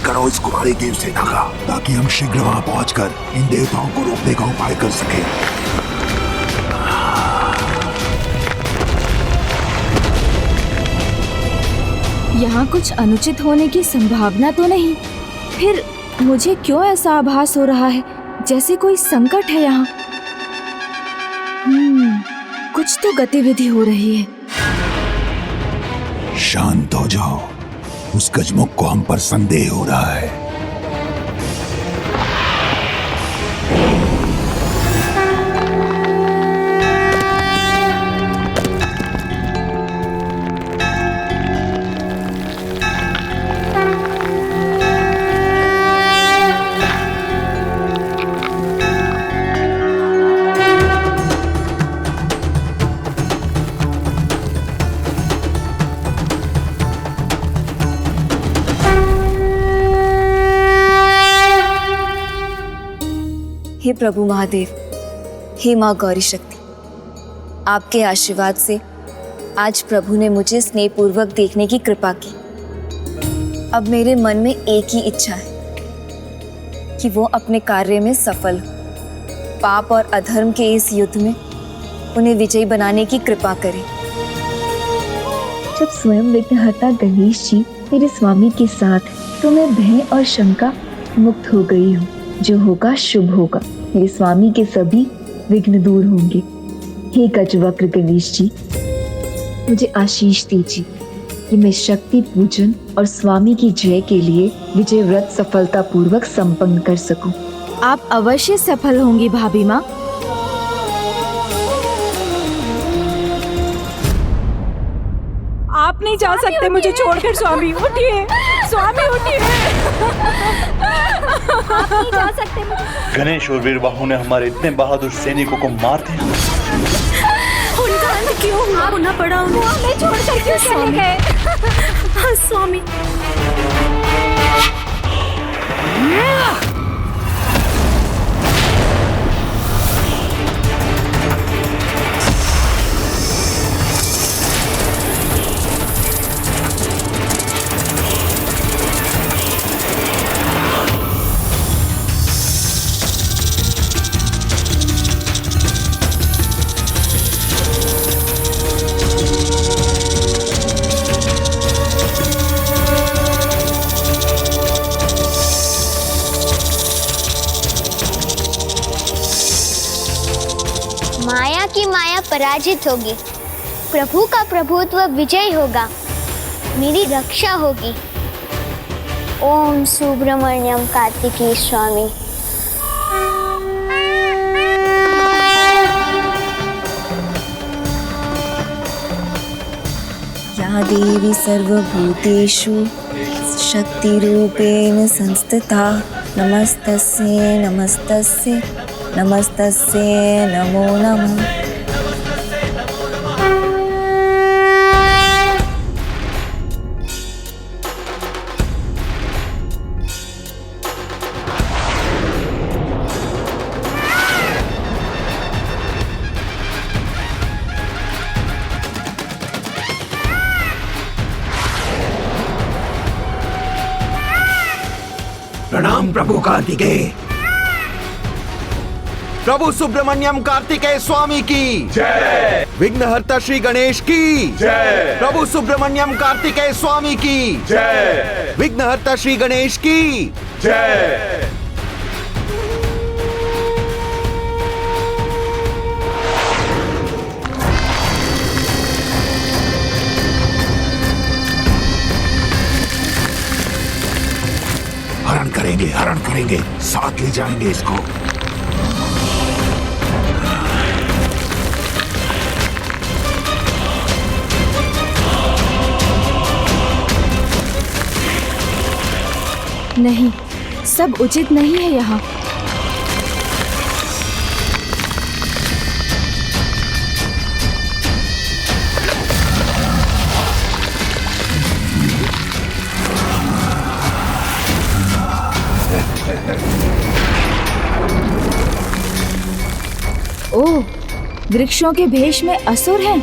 करो इस कुमारी देवसेना का, ताकि हम शीघ्र वहां पहुंचकर इन देवताओं को रोकने का उपाय कर सकें। यहाँ कुछ अनुचित होने की संभावना तो नहीं, फिर मुझे क्यों ऐसा आभास हो रहा है जैसे कोई संकट है यहाँ। कुछ तो गतिविधि हो रही है। शांत हो जाओ, उस गजमुख को हम पर संदेह हो रहा है। हे प्रभु महादेव, हे माँ गौरी शक्ति, आपके आशीर्वाद से आज प्रभु ने मुझे स्नेहपूर्वक देखने की कृपा की। अब मेरे मन में एक ही इच्छा है कि वो अपने कार्य में सफल हो, पाप और अधर्म के इस युद्ध में उन्हें विजयी बनाने की कृपा करें। जब स्वयं विघ्नहर्ता गणेश जी मेरे स्वामी के साथ तो मैं भय और शंका मुक्त हो गई हूँ। जो होगा शुभ होगा। मेरे स्वामी के सभी विघ्न दूर होंगे। हे गजवक्र गणेश जी, मुझे आशीष दीजिए कि मैं शक्ति पूजन और स्वामी की जय के लिए विजय व्रत सफलता पूर्वक संपन्न कर सकूं। आप अवश्य सफल होंगी भाभी माँ। आप नहीं जा सकते मुझे छोड़कर स्वामी। उठिए स्वामी, उठिए। आप नहीं जा सकते मुझे। गणेश और वीरबाहु ने हमारे इतने बहादुर सैनिकों को मार दिया। उनका अंत क्यों हुआ? होना पड़ा उन्हें। हमें छोड़कर क्यों चले गए? हाँ स्वामी। माया की माया पराजित होगी, प्रभु का प्रभुत्व विजय होगा, मेरी रक्षा होगी। ओम सुब्रमण्यम कार्तिकेय स्वामी। या देवी सर्वभूतेषु शक्तिरूपेण संस्थिता नमस्तस्यै नमस्तस्यै नमस्तस्यै नमो नमः। प्रणाम प्रभु कार्तिकेय। प्रभु सुब्रमण्यम कार्तिकेय स्वामी की जय। विघ्नहर्ता श्री गणेश की जय। प्रभु सुब्रमण्यम कार्तिकेय स्वामी की जय। विघ्नहर्ता श्री गणेश की जय। हरण करेंगे, साथ ले जाएंगे इसको। नहीं, सब उचित नहीं है यहाँ। ओह, वृक्षों के भेष में असुर हैं।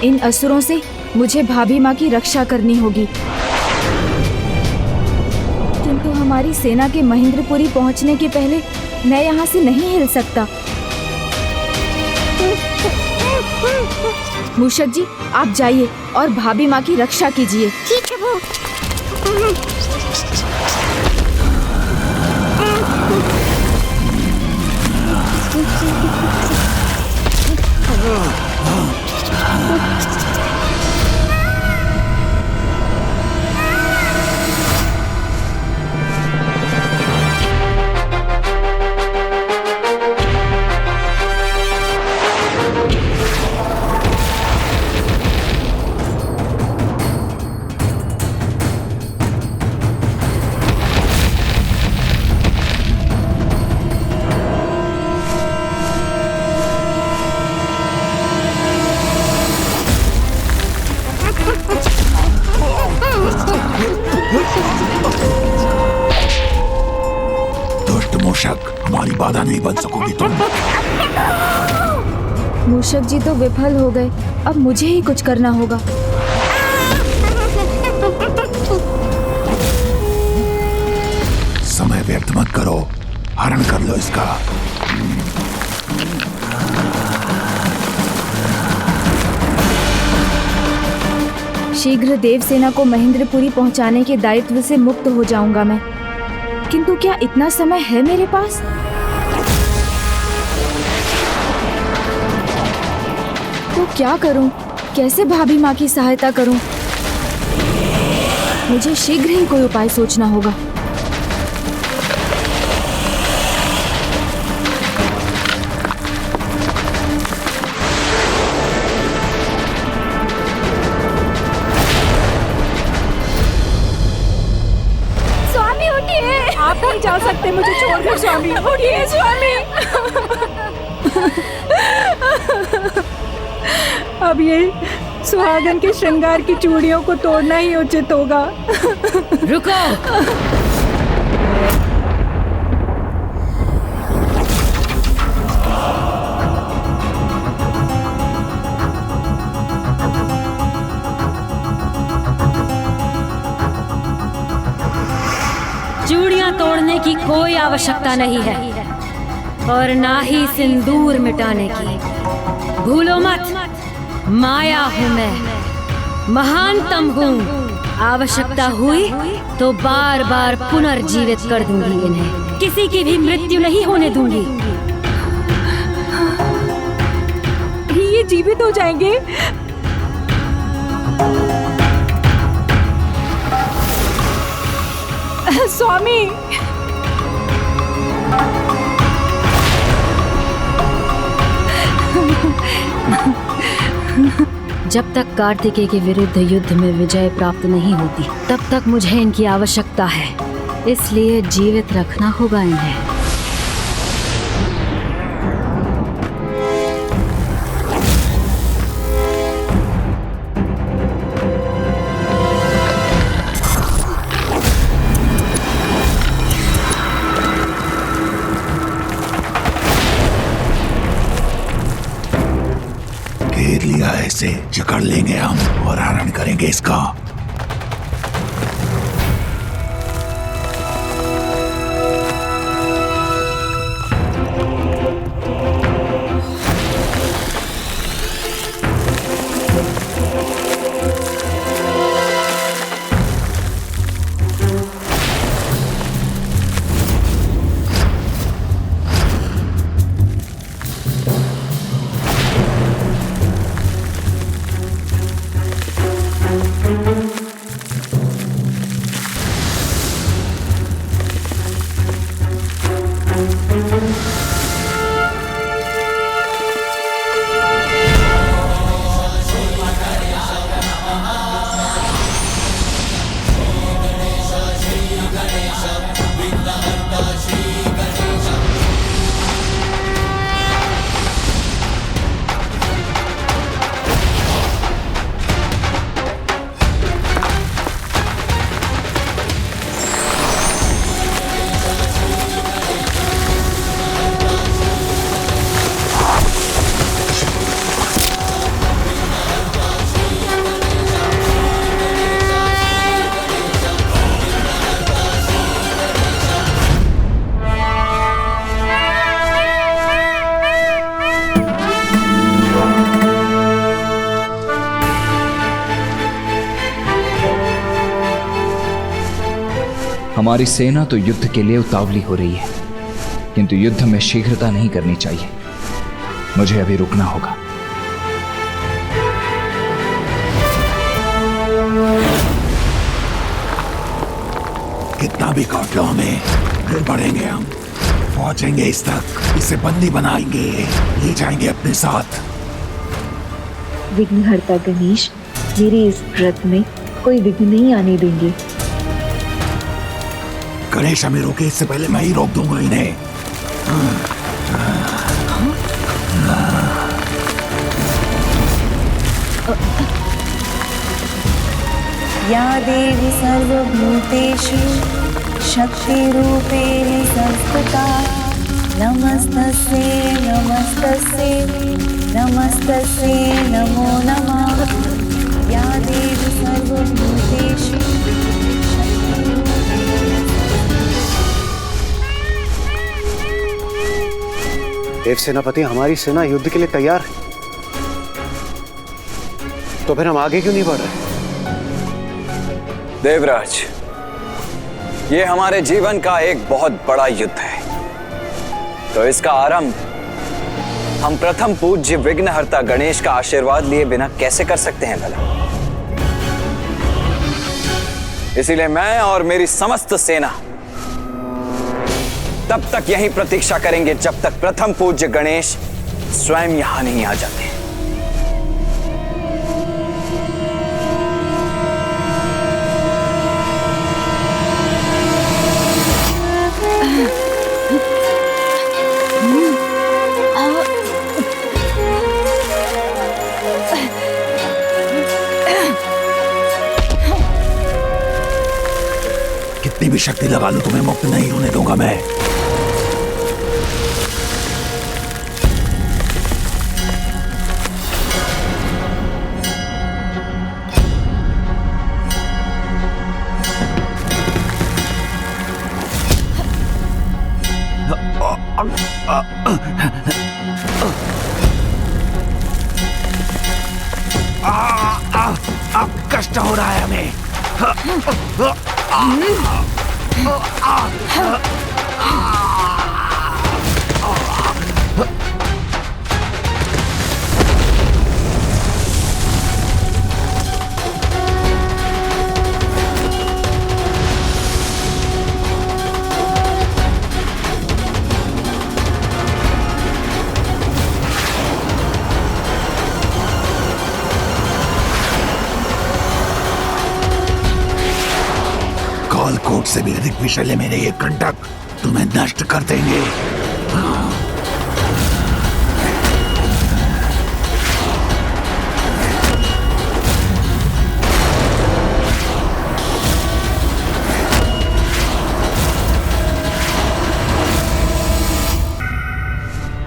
इन असुरों से मुझे भाभी माँ की रक्षा करनी होगी। किंतु हमारी सेना के महेंद्रपुरी पहुंचने के पहले मैं यहाँ से नहीं हिल सकता। मूषक जी, आप जाइए और भाभी माँ की रक्षा कीजिए। ठीक है वो। मूषक, हमारी बाधा नहीं बन सकोगी तुम। मूषक जी तो विफल हो गए, अब मुझे ही कुछ करना होगा। समय व्यर्थ मत करो, हरण कर लो इसका। शीघ्र देवसेना को महेंद्रपुरी पहुंचाने के दायित्व से मुक्त हो जाऊंगा मैं, किंतु क्या इतना समय है मेरे पास? तो क्या करूं? कैसे भाभी माँ की सहायता करूं? मुझे शीघ्र ही कोई उपाय सोचना होगा। स्वामी उठिए, आप नहीं जा सकते मुझे छोड़कर। स्वामी उठिए, स्वामी। अब ये सुहागन के श्रृंगार की चूड़ियों को तोड़ना ही उचित होगा। रुको। चूड़ियां तोड़ने की कोई आवश्यकता नहीं है और ना ही सिंदूर मिटाने की। भूलो मत, माया हूँ मैं, महानतम हूँ। आवश्यकता हुई तो बार बार पुनर्जीवित कर दूंगी इन्हें, किसी की भी मृत्यु नहीं होने दूंगी। ये जीवित हो जाएंगे? स्वामी, जब तक कार्तिकेय के विरुद्ध युद्ध में विजय प्राप्त नहीं होती तब तक मुझे इनकी आवश्यकता है, इसलिए जीवित रखना होगा इन्हें। घेर लिया है इसे, जकड़ लेंगे हम और हरण करेंगे इसका। हमारी सेना तो युद्ध के लिए उतावली हो रही है, किंतु युद्ध में शीघ्रता नहीं करनी चाहिए। मुझे अभी रुकना होगा। कितना भी काट लो हमें, फिर बढ़ेंगे हम, पहुंचेंगे इस तक, इसे बंदी बनाएंगे, ले जाएंगे अपने साथ। विघ्नहर्ता गणेश, मेरे इस व्रत में कोई विघ्न नहीं आने देंगे। गणेश हमें रोके इससे पहले मैं ही रोक दूंगा इन्हें। या देवी सर्वभूतेषु शक्तिरूपेण संस्थिता नमस्तस्यै नमस्तस्यै नमस्तस्यै नमो नमः या देवी सर्वभूतेषु देव सेनापति, हमारी सेना युद्ध के लिए तैयार है, तो फिर हम आगे क्यों नहीं बढ़ रहे? देवराज, ये हमारे जीवन का एक बहुत बड़ा युद्ध है, तो इसका आरंभ हम प्रथम पूज्य विघ्नहर्ता गणेश का आशीर्वाद लिए बिना कैसे कर सकते हैं भला? इसीलिए मैं और मेरी समस्त सेना तब तक यहीं प्रतीक्षा करेंगे जब तक प्रथम पूज्य गणेश स्वयं यहां नहीं आ जाते। कितनी भी शक्ति लगा लो, तुम्हें मुक्त नहीं होने दूंगा मैं। कष्ट हो रहा है हमें। कालकोट से भी अधिक विषैले मेरे ये कंटक तुम्हें नष्ट कर देंगे।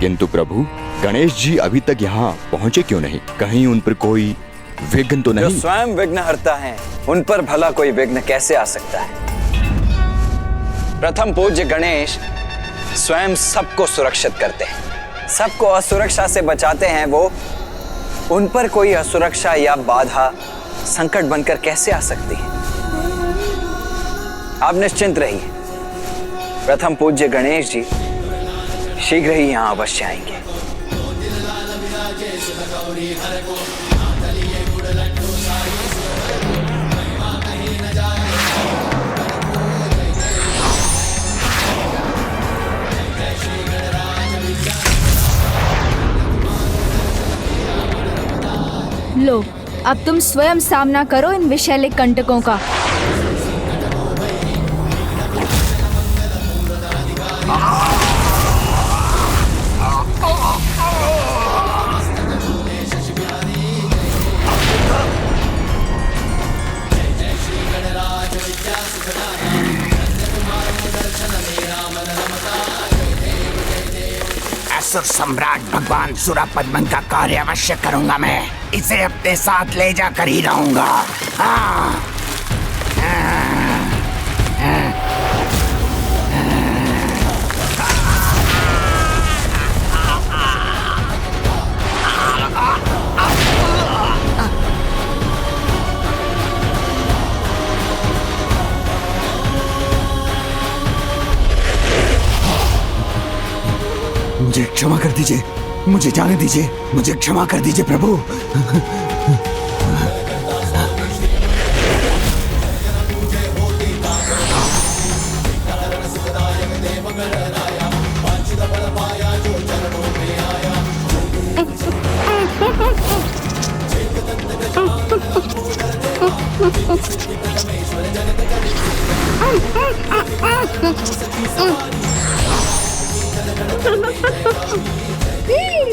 किंतु प्रभु, गणेश जी अभी तक यहाँ पहुँचे क्यों नहीं? कहीं उन पर कोई विघ्न तो नहीं? जो स्वयं विघ्नहर्ता हैं, उन पर भला कोई विघ्न कैसे आ सकता है? प्रथम पूज्य गणेश स्वयं सबको सुरक्षित करते हैं, सबको असुरक्षा से बचाते हैं। वो उन पर कोई असुरक्षा या बाधा संकट बनकर कैसे आ सकती है? आप निश्चिंत रहिए, प्रथम पूज्य गणेश जी शीघ्र ही यहाँ अवश्य आएंगे। लो, अब तुम स्वयं सामना करो इन विषैले कंटकों का। असुर सम्राट भगवान सुरापद्मन का कार्य अवश्य करूंगा मैं। इसे अपने साथ ले जाकर ही रहूंगा। मुझे क्षमा कर दीजिए, मुझे जाने दीजिए, मुझे क्षमा कर दीजिए प्रभु।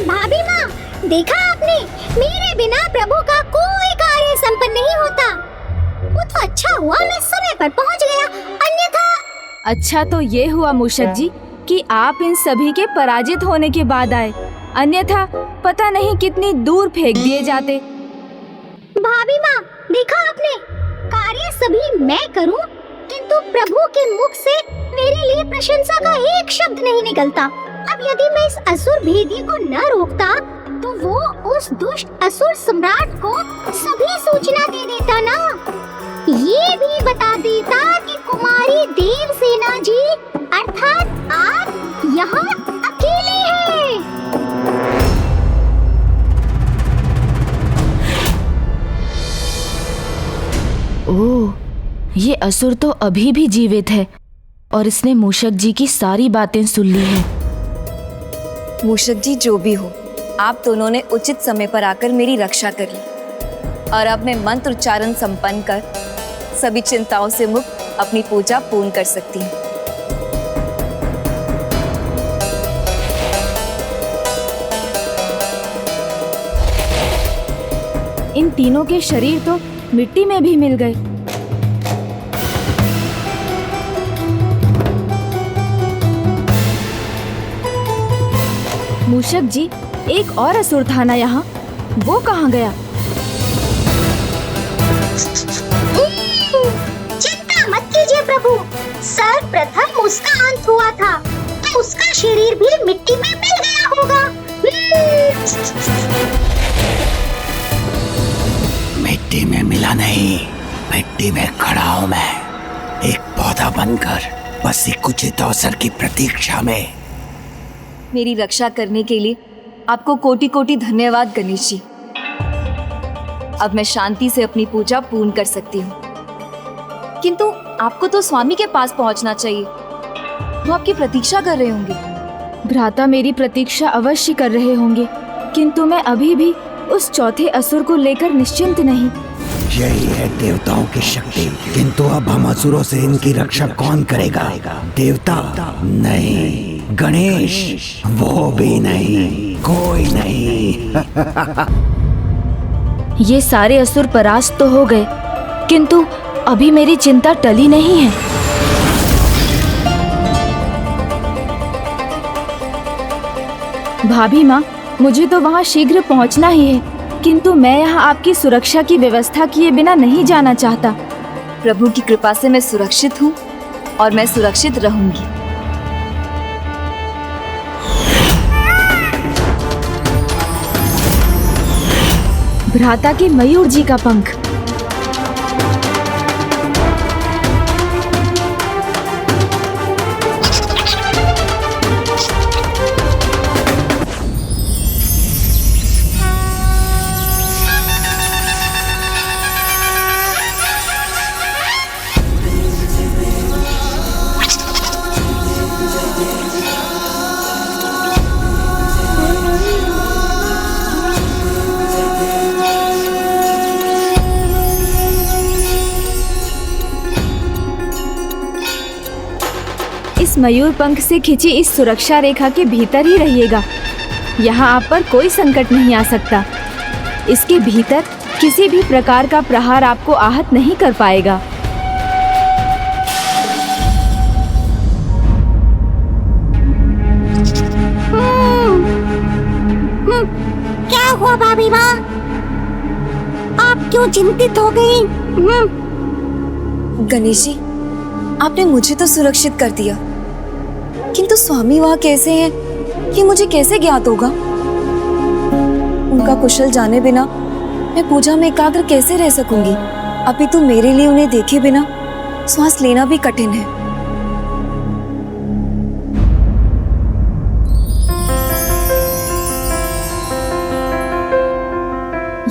भाभी माँ, देखा आपने, मेरे बिना प्रभु का कोई कार्य संपन्न नहीं होता। वो तो अच्छा हुआ मैं समय पर पहुँच गया, अन्यथा। अच्छा तो ये हुआ मूषक जी कि आप इन सभी के पराजित होने के बाद आए, अन्यथा पता नहीं कितनी दूर फेंक दिए जाते। भाभी माँ, देखा आपने, कार्य सभी मैं करूं, किंतु प्रभु के मुख से मेरे लिए प्रशंसा का एक शब्द नहीं निकलता। अब यदि मैं इस असुर भेदी को न रोकता तो वो उस दुष्ट असुर सम्राट को सभी सूचना दे देता ना, ये भी बता देता कि कुमारी देवसेना जी अर्थात आप यहाँ अकेले हैं। ओह, ये असुर तो अभी भी जीवित है और इसने मूषक जी की सारी बातें सुन ली है। मूषक जी जो भी हो, आप दोनों ने उचित समय पर आकर मेरी रक्षा कर ली और अब मैं मंत्र उच्चारण संपन्न कर सभी चिंताओं से मुक्त अपनी पूजा पूर्ण कर सकती हूँ। इन तीनों के शरीर तो मिट्टी में भी मिल गए। मूषक जी, एक और असुर था ना यहाँ, वो कहाँ गया? चिंता मत कीजिए प्रभु, सर्वप्रथम उसका अंत हुआ था तो उसका शरीर भी मिट्टी में मिल गया होगा। मिट्टी में मिला नहीं, मिट्टी में खड़ा हूँ मैं, एक पौधा बनकर, बस एक उचित अवसर की प्रतीक्षा में। मेरी रक्षा करने के लिए आपको कोटि कोटि धन्यवाद गणेश जी। अब मैं शांति से अपनी पूजा पूर्ण कर सकती हूँ। किंतु आपको तो स्वामी के पास पहुँचना चाहिए, वो आपकी प्रतीक्षा कर रहे होंगे। भ्राता मेरी प्रतीक्षा अवश्य कर रहे होंगे, किंतु मैं अभी भी उस चौथे असुर को लेकर निश्चिंत नहीं। यही है देवताओं की शक्ति, किंतु अब हम असुरों से इनकी रक्षा कौन करेगा? देवता नहीं, गणेश वो भी नहीं, कोई नहीं। ये सारे असुर परास्त तो हो गए, किंतु अभी मेरी चिंता टली नहीं है। भाभी माँ, मुझे तो वहाँ शीघ्र पहुँचना ही है, किंतु मैं यहाँ आपकी सुरक्षा की व्यवस्था किए बिना नहीं जाना चाहता। प्रभु की कृपा से मैं सुरक्षित हूँ और मैं सुरक्षित रहूंगी। भ्राता के मयूर जी का पंख। इस मयूर पंख से खिंची इस सुरक्षा रेखा के भीतर ही रहिएगा। यहाँ आप पर कोई संकट नहीं आ सकता। इसके भीतर किसी भी प्रकार का प्रहार आपको आहत नहीं कर पाएगा। क्या हुआ भाभी माँ? आप क्यों चिंतित हो गई? गणेश जी, आपने मुझे तो सुरक्षित कर दिया, किंतु स्वामी वहाँ कैसे हैं, ये मुझे कैसे ज्ञात होगा? उनका कुशल जाने बिना मैं पूजा में एकाग्र कैसे रह सकूंगी? अभी तो मेरे लिए उन्हें देखे बिना श्वास लेना भी कठिन है।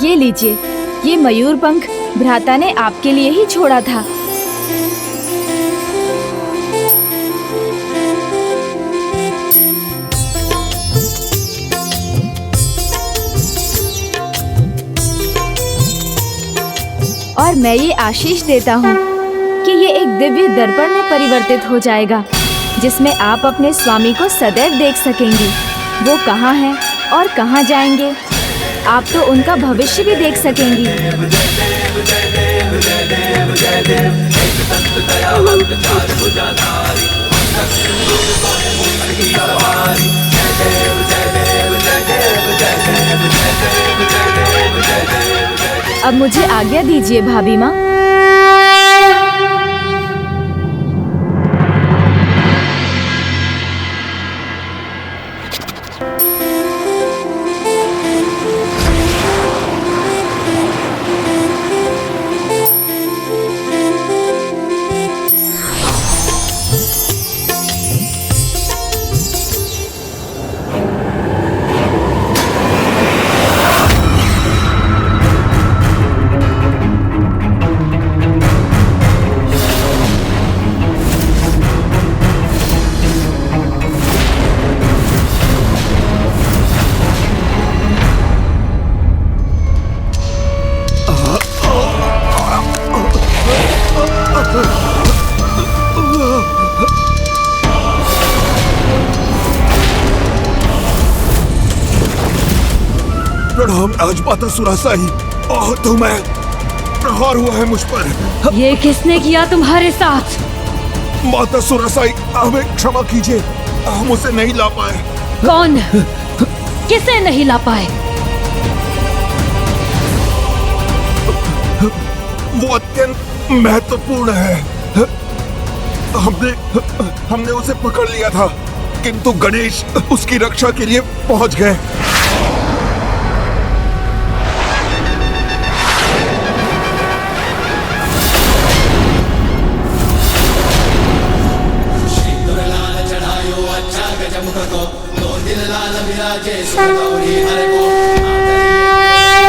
ये लीजिए, ये मयूर पंख भ्राता ने आपके लिए ही छोड़ा था। और मैं ये आशीष देता हूँ कि ये एक दिव्य दर्पण में परिवर्तित हो जाएगा, जिसमें आप अपने स्वामी को सदैव देख सकेंगी। वो कहाँ हैं और कहाँ जाएंगे, आप तो उनका भविष्य भी देख सकेंगी। अब मुझे आज्ञा दीजिए भाभी माँ। प्रणाम राजमाता सुरासाई। तुम्हें प्रहार हुआ है मुझ पर। ये किसने किया तुम्हारे साथ? माता सुरासाई, हमें क्षमा कीजिए, हम उसे नहीं ला पाए। कौन? किसे नहीं ला पाए? वो अत्यंत महत्वपूर्ण है। हमने उसे पकड़ लिया था, किंतु गणेश उसकी रक्षा के लिए पहुंच गए।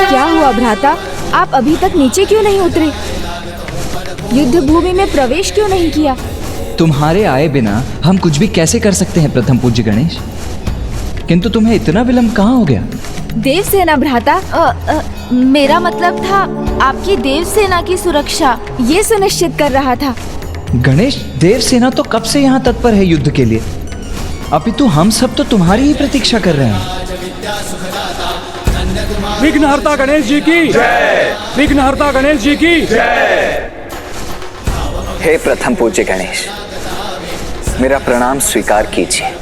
क्या हुआ भ्राता, आप अभी तक नीचे क्यों नहीं उतरे? युद्ध भूमि में प्रवेश क्यों नहीं किया? तुम्हारे आए बिना हम कुछ भी कैसे कर सकते हैं प्रथम पूज्य गणेश? किंतु तुम्हें इतना विलंब कहाँ हो गया? देवसेना भ्राता, मेरा मतलब था आपकी देवसेना की सुरक्षा, ये सुनिश्चित कर रहा था। गणेश, देवसेना तो कब से यहाँ तत्पर है युद्ध के लिए, अपितु हम सब तो तुम्हारी ही प्रतीक्षा कर रहे हैं। विघ्नहर्ता गणेश जी की जय। विघ्नहर्ता गणेश जी की जय। हे प्रथम पूज्य गणेश, मेरा प्रणाम स्वीकार कीजिए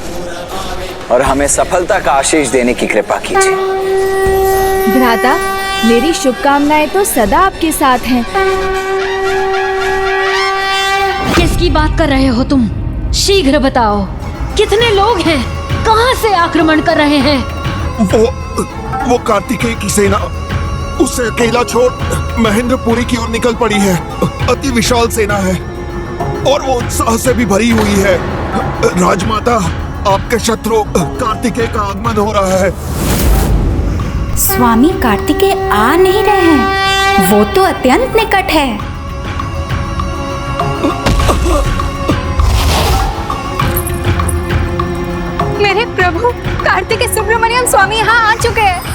और हमें सफलता का आशीष देने की कृपा कीजिए। भ्राता, मेरी शुभकामनाएं तो सदा आपके साथ हैं। किसकी बात कर रहे हो तुम? शीघ्र बताओ, कितने लोग हैं? कहां से आक्रमण कर रहे हैं? वो कार्तिकेय की सेना, उसे अकेला छोड़ महेंद्रपुरी की ओर निकल पड़ी है। अति विशाल सेना है और वो उत्साह से भी भरी हुई है। राजमाता, आपके शत्रु कार्तिकेय का आगमन हो रहा है। स्वामी कार्तिकेय आ नहीं रहे हैं, वो तो अत्यंत निकट है। मेरे प्रभु कार्तिकेय सुब्रमण्यम स्वामी यहाँ आ चुके हैं।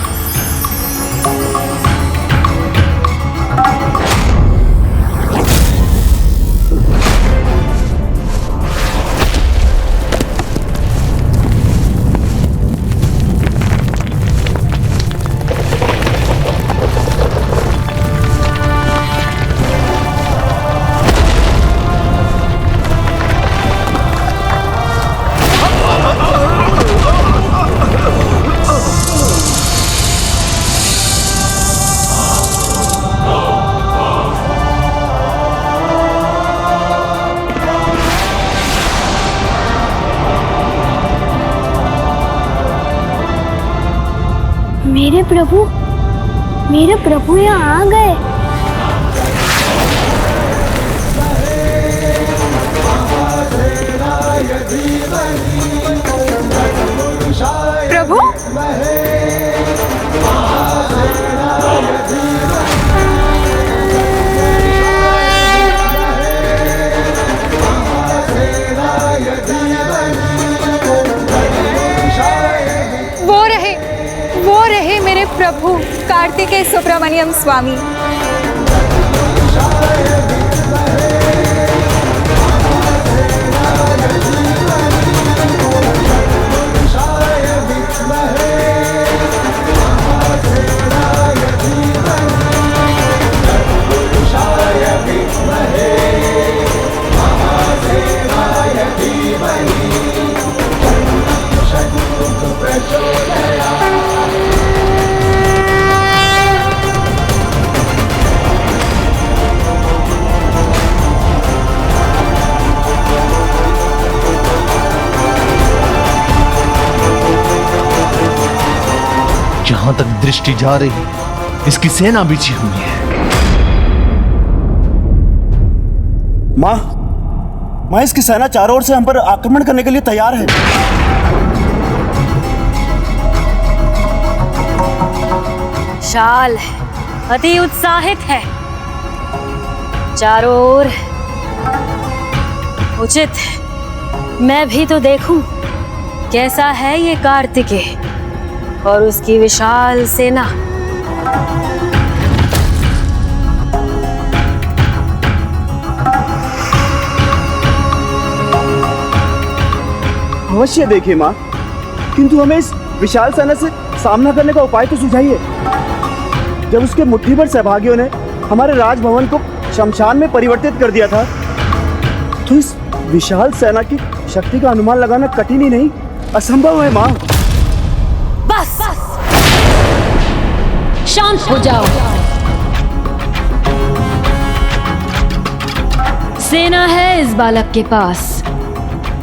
मेरे प्रभु यहाँ आ गए। प्रभु, वो रहे मेरे प्रभु कार्तिकेय सुब्रमण्यम स्वामी। जहां तक दृष्टि जा रही इसकी सेना बिछी हुई है। माँ इसकी सेना चारों ओर से हम पर आक्रमण करने के लिए तैयार है। शाल अति उत्साहित है, चारों ओर उचित है। मैं भी तो देखूं कैसा है ये कार्तिकेय और उसकी विशाल सेना। अवश्य देखिए माँ, किंतु हमें इस विशाल सेना से सामना करने का उपाय तो सुझाइए। जब उसके मुट्ठी भर सहभागियों ने हमारे राजभवन को शमशान में परिवर्तित कर दिया था, तो इस विशाल सेना की शक्ति का अनुमान लगाना कठिन ही नहीं असंभव है माँ। बस शांत हो जाओ। सेना है इस बालक के पास,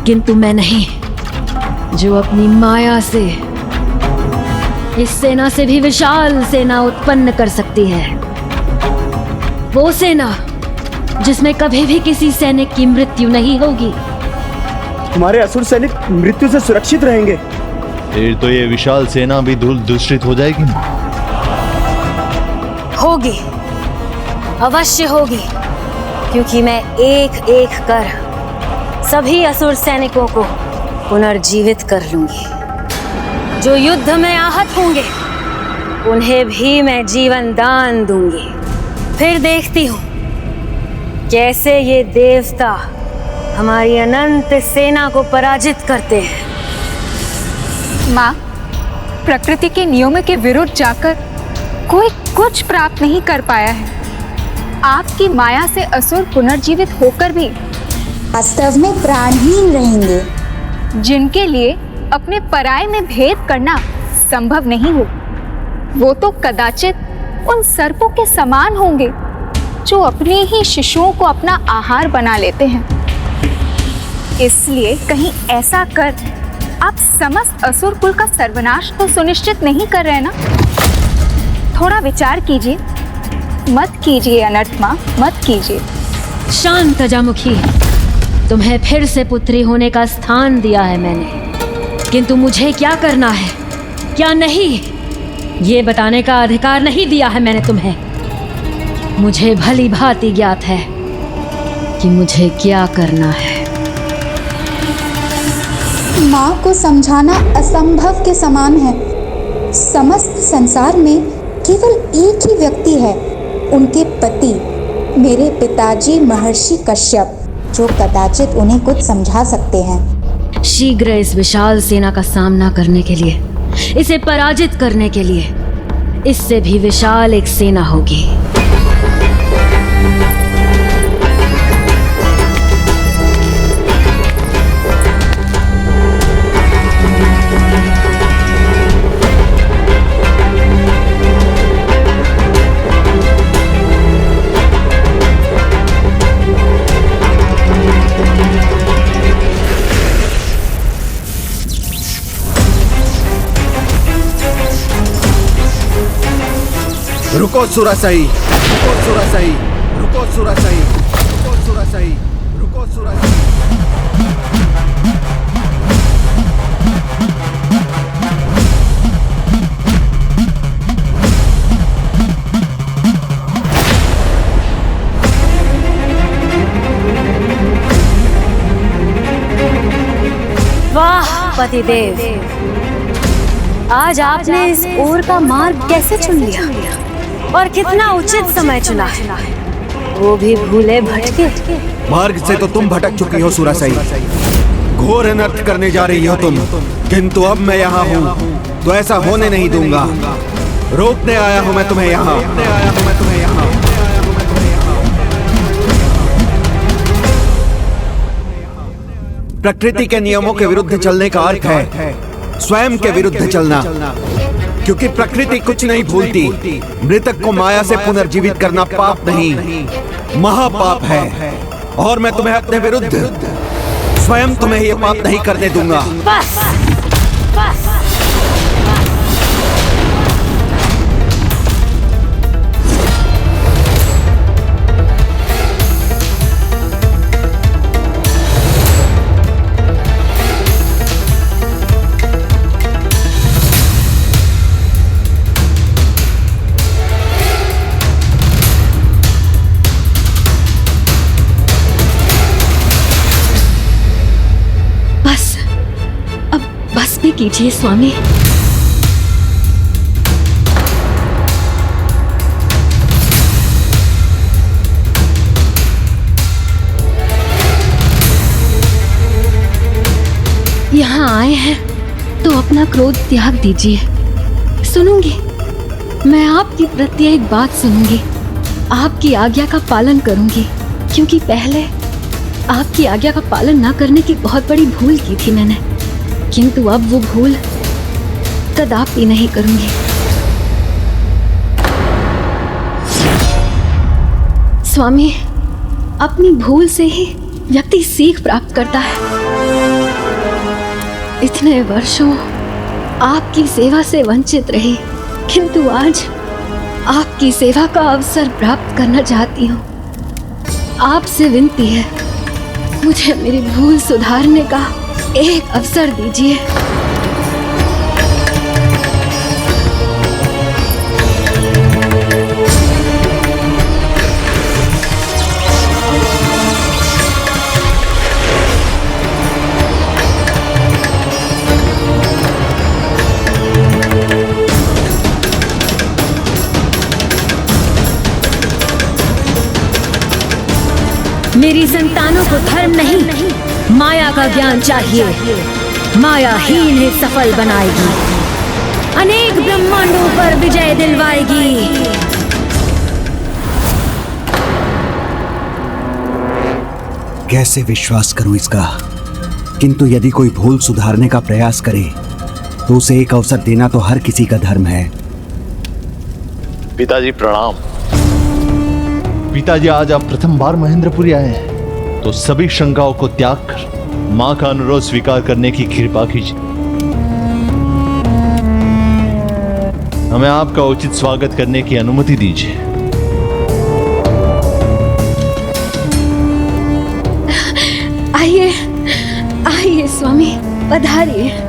किंतु मैं नहीं, जो अपनी माया से इस सेना से भी विशाल सेना उत्पन्न कर सकती है। वो सेना जिसमें कभी भी किसी सैनिक की मृत्यु नहीं होगी। हमारे असुर सैनिक मृत्यु से सुरक्षित रहेंगे। फिर तो ये विशाल सेना भी धूल दूषित हो जाएगी। होगी, अवश्य होगी, क्योंकि मैं एक एक कर सभी असुर सैनिकों को पुनर्जीवित कर लूंगी। जो युद्ध में आहत होंगे उन्हें भी मैं जीवन दान दूंगी। फिर देखती हूँ कैसे ये देवता हमारी अनंत सेना को पराजित करते हैं। माँ, प्रकृति के नियमों के विरुद्ध जाकर कोई कुछ प्राप्त नहीं कर पाया है। आपकी माया से असुर पुनर्जीवित होकर भी वास्तव में प्राणहीन रहेंगे, जिनके लिए अपने पराये में भेद करना संभव नहीं हो, वो तो कदाचित उन सर्पों के समान होंगे जो अपने ही शिशुओं को अपना आहार बना लेते हैं। इसलिए कहीं ऐसा कर आप समस्त असुर कुल का सर्वनाश तो सुनिश्चित नहीं कर रहे ना? थोड़ा विचार कीजिए। मत कीजिए अनर्थ माँ, मत कीजिए। शांत अजामुखी, तुम्हें फिर से पुत्री होने का स्थान दिया है मैंने, किंतु मुझे क्या करना है क्या नहीं ये बताने का अधिकार नहीं दिया है मैंने तुम्हें। मुझे भली भांति ज्ञात है कि मुझे क्या करना है। माँ को समझाना असंभव के समान है। समस्त संसार में केवल एक ही व्यक्ति है, उनके पति मेरे पिताजी महर्षि कश्यप, जो कदाचित उन्हें कुछ समझा सकते हैं। शीघ्र इस विशाल सेना का सामना करने के लिए, इसे पराजित करने के लिए इससे भी विशाल एक सेना होगी। रुको सुरासई, रुको सुरासई, रुको सुरासई, रुको सुरासई, रुको सुरासई। वाह पतिदेव, आज आपने इस ओर का मार्ग कैसे चुन लिया और कितना उचित समय चुना है, वो भी भूले भटके। मार्ग से तो तुम भटक चुकी हो सुरासई, घोर अनर्थ करने जा रही हो तुम, किंतु अब मैं यहाँ हूँ तो ऐसा होने नहीं दूंगा। रोकने आया हूँ मैं तुम्हें यहाँ। प्रकृति के नियमों के विरुद्ध चलने का अर्थ है स्वयं के विरुद्ध चलना, क्योंकि प्रकृति कुछ नहीं भूलती। मृतक को माया से पुनर्जीवित करना पाप नहीं, महापाप है, और मैं तुम्हें अपने विरुद्ध स्वयं तुम्हें ये पाप नहीं करने दूंगा। बस, बस। विनती कीजिए स्वामी। यहाँ आए हैं तो अपना क्रोध त्याग दीजिए। सुनूंगी, मैं आपकी प्रत्येक बात सुनूंगी, आपकी आज्ञा का पालन करूंगी, क्योंकि पहले आपकी आज्ञा का पालन ना करने की बहुत बड़ी भूल की थी मैंने, किंतु अब वो भूल कदापि नहीं करूंगी। स्वामी, अपनी भूल से ही व्यक्ति सीख प्राप्त करता है। इतने वर्षों आपकी सेवा से वंचित रही, किंतु आज आपकी सेवा का अवसर प्राप्त करना चाहती हूँ। आपसे विनती है, मुझे मेरी भूल सुधारने का एक अवसर दीजिए। मेरी संतानों को धर्म नहीं, माया का ज्ञान चाहिए। मायाहीन ही सफल बनाएगी, अनेक ब्रह्मांडों पर विजय दिलवाएगी। कैसे विश्वास करूं इसका? किंतु यदि कोई भूल सुधारने का प्रयास करे तो उसे एक अवसर देना तो हर किसी का धर्म है। पिताजी प्रणाम। पिताजी, आज आप प्रथम बार महेंद्रपुरी आए हैं, तो सभी शंकाओं को त्याग कर मां का अनुरोध स्वीकार करने की कृपा कीजिए। हमें आपका उचित स्वागत करने की अनुमति दीजिए। आइए आइए स्वामी, पधारिए।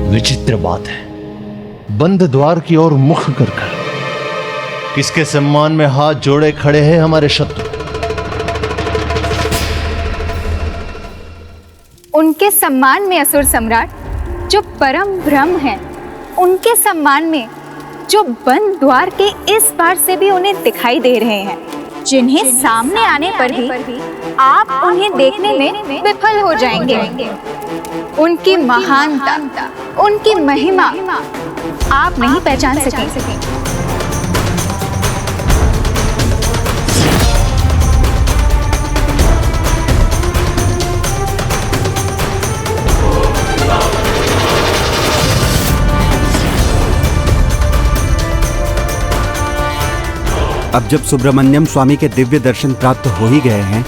विचित्र बात है, बंद द्वार की ओर मुख कर किसके सम्मान में हाथ जोड़े खड़े हैं हमारे शत्रु। उनके सम्मान में असुर सम्राट जो परम ब्रह्म है, उनके सम्मान में जो बंद द्वार के इस पार से भी उन्हें दिखाई दे रहे हैं, जिन्हें सामने आने पर भी आप उन्हें देखने में विफल हो जाएंगे। उनकी महानता, उनकी महिमा आप नहीं पहचान सकेंगे। अब जब सुब्रमण्यम स्वामी के दिव्य दर्शन प्राप्त हो ही गए हैं,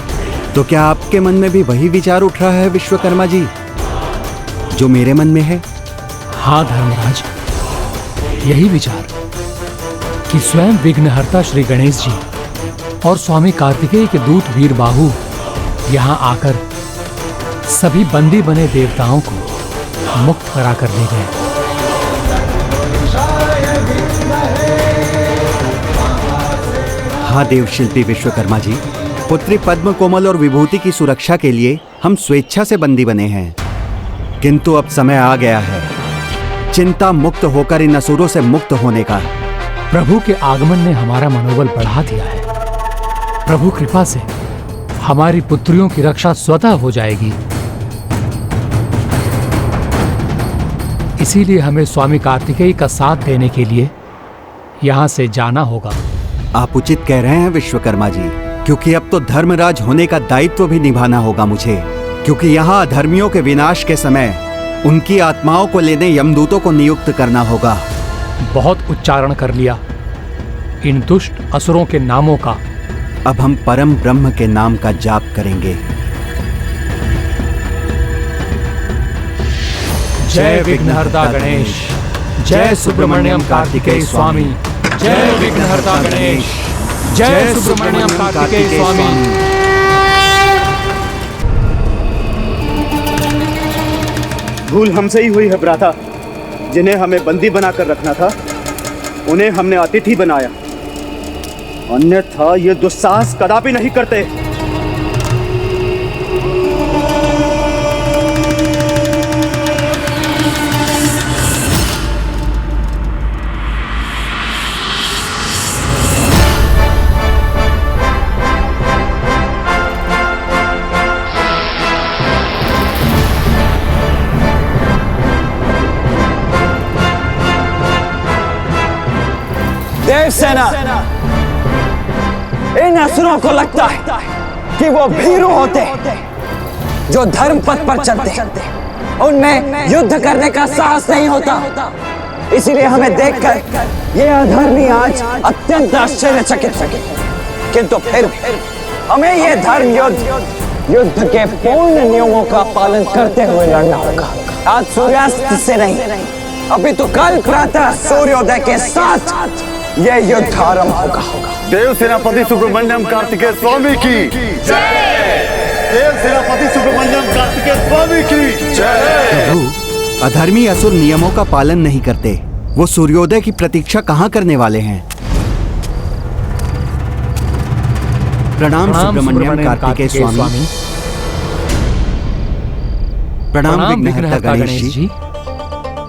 तो क्या आपके मन में भी वही विचार उठ रहा है विश्वकर्मा जी जो मेरे मन में है? हाँ धर्मराज, यही विचार कि स्वयं विघ्नहर्ता श्री गणेश जी और स्वामी कार्तिकेय के दूत वीरबाहु यहाँ आकर सभी बंदी बने देवताओं को मुक्त करा कर ले गए। हाँ देवशिल्पी विश्वकर्मा जी, पुत्री पद्म कोमल और विभूति की सुरक्षा के लिए हम स्वेच्छा से बंदी बने हैं, किंतु अब समय आ गया है चिंता मुक्त होकर इन असुरों से मुक्त होने का। प्रभु के आगमन ने हमारा मनोबल बढ़ा दिया है। प्रभु कृपा से हमारी पुत्रियों की रक्षा स्वतः हो जाएगी। इसीलिए हमें स्वामी कार्तिकेय का साथ देने के लिए यहाँ से जाना होगा। आप उचित कह रहे हैं विश्वकर्मा जी, क्योंकि अब तो धर्मराज होने का दायित्व भी निभाना होगा मुझे, क्योंकि यहाँ अधर्मियों के विनाश के समय उनकी आत्माओं को लेने यमदूतों को नियुक्त करना होगा। बहुत उच्चारण कर लिया इन दुष्ट असुरों के नामों का। अब हम परम ब्रह्म के नाम का जाप करेंगे। जय विघ्नहर्ता गणेश, जय सुब्रमण्यम कार्तिकेय स्वामी, जय विघ्नहर्ता गणेश, जय सुब्रमण्यम कार्तिकेय स्वामी। भूल हमसे ही हुई है भ्राता। जिन्हें हमें बंदी बनाकर रखना था उन्हें हमने अतिथि बनाया, अन्यथा ये दुस्साहस कदापि नहीं करते। देवसेना, इन असुरों को लगता है कि वो भीरू होते जो धर्म पथ पर चलते, उनमें युद्ध करने का साहस नहीं होता। इसीलिए हमें देखकर ये अधर्मी आज अत्यंत आश्चर्यचकित सके। किंतु फिर हमें ये धर्म युद्ध के पूर्ण नियमों का पालन करते हुए लड़ना होगा। आज सूर्यास्त से नहीं, अभी तो कल प्रातः सूर्योदय के साथ यह युद्ध आरंभ होगा। देव सेनापति सुब्रमण्यम कार्तिकेय स्वामी की जय। देव सेनापति सुब्रमण्यम कार्तिकेय स्वामी की जय। प्रभु, अधर्मी असुर नियमों का पालन नहीं करते। वो सूर्योदय की प्रतीक्षा कहाँ करने वाले हैं? प्रणाम सुब्रमण्यम कार्तिकेय स्वामी। प्रणाम विघ्नहर्ता गणेश जी।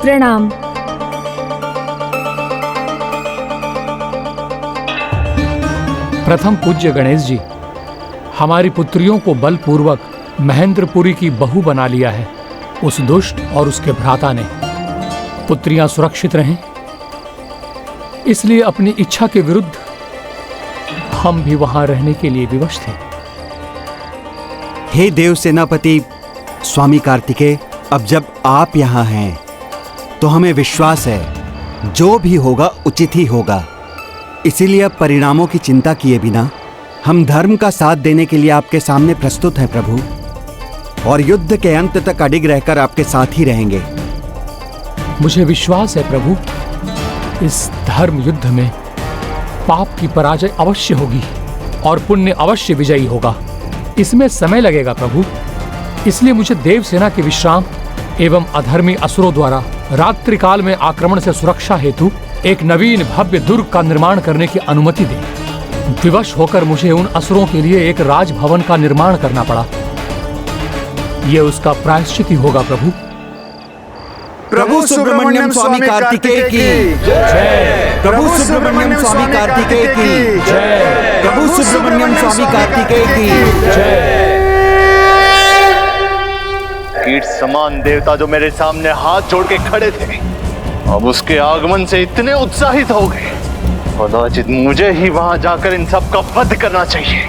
प्रणाम। प्रथम पूज्य गणेश जी, हमारी पुत्रियों को बलपूर्वक महेंद्रपुरी की बहू बना लिया है उस दुष्ट और उसके भ्राता ने। पुत्रियां सुरक्षित रहें, इसलिए अपनी इच्छा के विरुद्ध हम भी वहां रहने के लिए विवश थे। हे देव सेनापति स्वामी कार्तिकेय, अब जब आप यहाँ हैं तो हमें विश्वास है जो भी होगा उचित ही होगा। इसीलिए अब परिणामों की चिंता किए बिना हम धर्म का साथ देने के लिए आपके सामने प्रस्तुत हैं प्रभु, और युद्ध के अंत तक अडिग रहकर आपके साथ ही रहेंगे। मुझे विश्वास है प्रभु, इस धर्म युद्ध में पाप की पराजय अवश्य होगी और पुण्य अवश्य विजयी होगा। इसमें समय लगेगा प्रभु, इसलिए मुझे देवसेना के विश्राम एवं अधर्मी असुरों द्वारा रात्रिकाल में आक्रमण से सुरक्षा हेतु एक नवीन भव्य दुर्ग का निर्माण करने की अनुमति दे। विवश होकर मुझे उन असुरों के लिए एक राजभवन का निर्माण करना पड़ा। यह उसका प्रायश्चित ही होगा प्रभु। प्रभु सुब्रमण्यम स्वामी कार्तिकेय की जय। प्रभु सुब्रमण्यम स्वामी कार्तिकेय की जय। प्रभु सुब्रमण्यम स्वामी कार्तिकेय की जय। कीट समान देवता जो मेरे सामने हाथ जोड़ के खड़े थे, अब उसके आगमन से इतने उत्साहित हो गए, कदाचित मुझे ही वहां जाकर इन सब का वध करना चाहिए।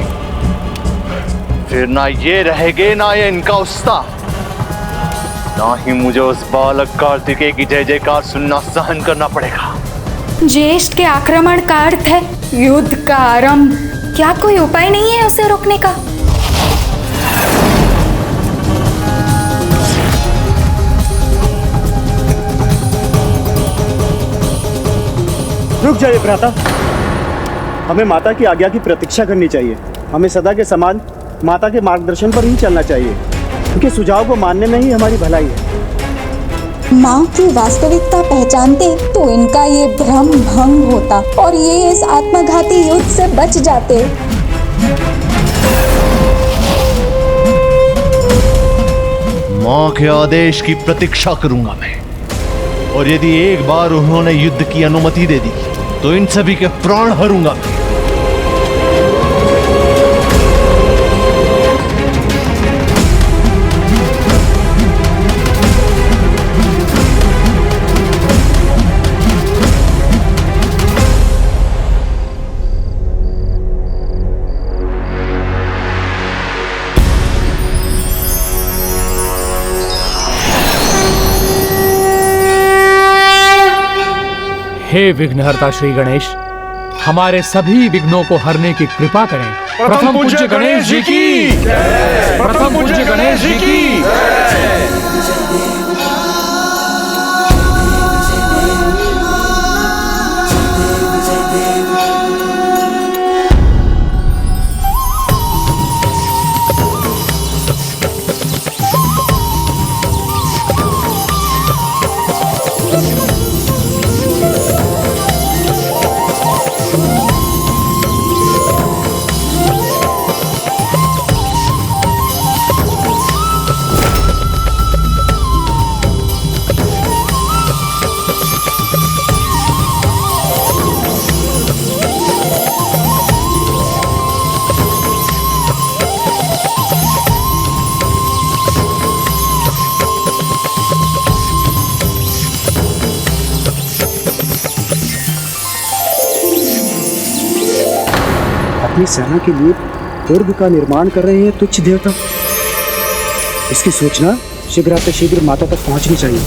फिर ना ये रहेगे ना ये इनका उस्ता, ना ही मुझे उस बालक कार्तिकेय की जय जयकार सुनना सहन करना पड़ेगा। ज्येष्ठ के आक्रमण का अर्थ है युद्ध का आरंभ। क्या कोई उपाय नहीं है उसे रोकने का? रुक जाइए भ्राता, हमें माता की आज्ञा की प्रतीक्षा करनी चाहिए। हमें सदा के समान माता के मार्गदर्शन पर ही चलना चाहिए, क्योंकि सुझाव को मानने में ही हमारी भलाई है। माँ की वास्तविकता पहचानते तो इनका ये भ्रम भंग होता और ये इस आत्मघाती युद्ध से बच जाते। माँ के आदेश की प्रतीक्षा करूंगा मैं, और यदि एक बार उन्होंने युद्ध की अनुमति दे दी तो इन सभी के प्राण हरूंगा मैं। हे विघ्नहर्ता श्री गणेश, हमारे सभी विघ्नों को हरने की कृपा करें। प्रथम पूज्य गणेश जी की जय। प्रथम पूज्य गणेश जी की जय। अपनी सेना के लिए दुर्ग का निर्माण कर रहे हैं तुच्छ देवता। इसकी सूचना शीघ्र माता तक पहुंचनी चाहिए।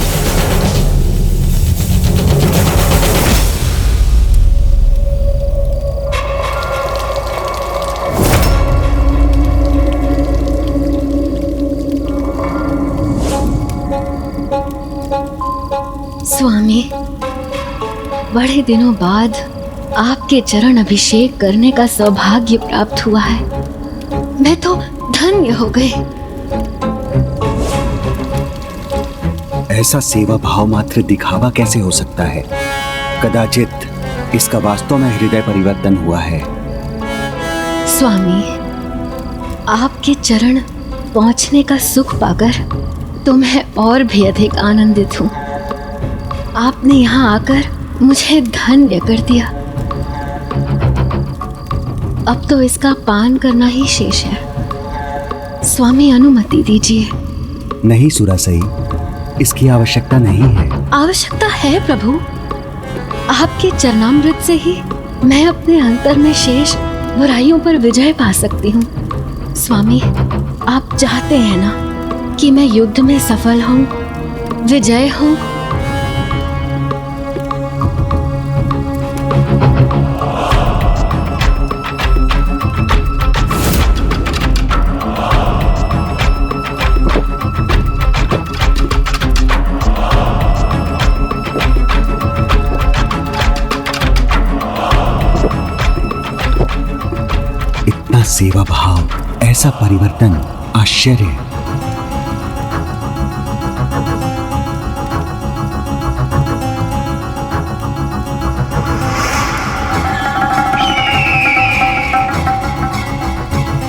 स्वामी, बड़े दिनों बाद आपके चरण अभिषेक करने का सौभाग्य प्राप्त हुआ है। मैं तो धन्य हो गई। ऐसा सेवा भाव मात्र दिखावा कैसे हो सकता है? कदाचित इसका वास्तव में हृदय परिवर्तन हुआ है। स्वामी, आपके चरण पहुंचने का सुख पाकर तो मैं और भी अधिक आनंदित हूँ। आपने यहाँ आकर मुझे धन्य कर दिया। अब तो इसका पान करना ही शेष है। स्वामी, अनुमति दीजिए। नहीं सुरासई, इसकी आवश्यकता नहीं है। आवश्यकता है प्रभु। आपके चरणामृत से ही मैं अपने अंतर में शेष बुराइयों पर विजय पा सकती हूँ। स्वामी, आप चाहते हैं ना कि मैं युद्ध में सफल हूँ, विजय हूँ। सेवा भाव, ऐसा परिवर्तन, आश्चर्य।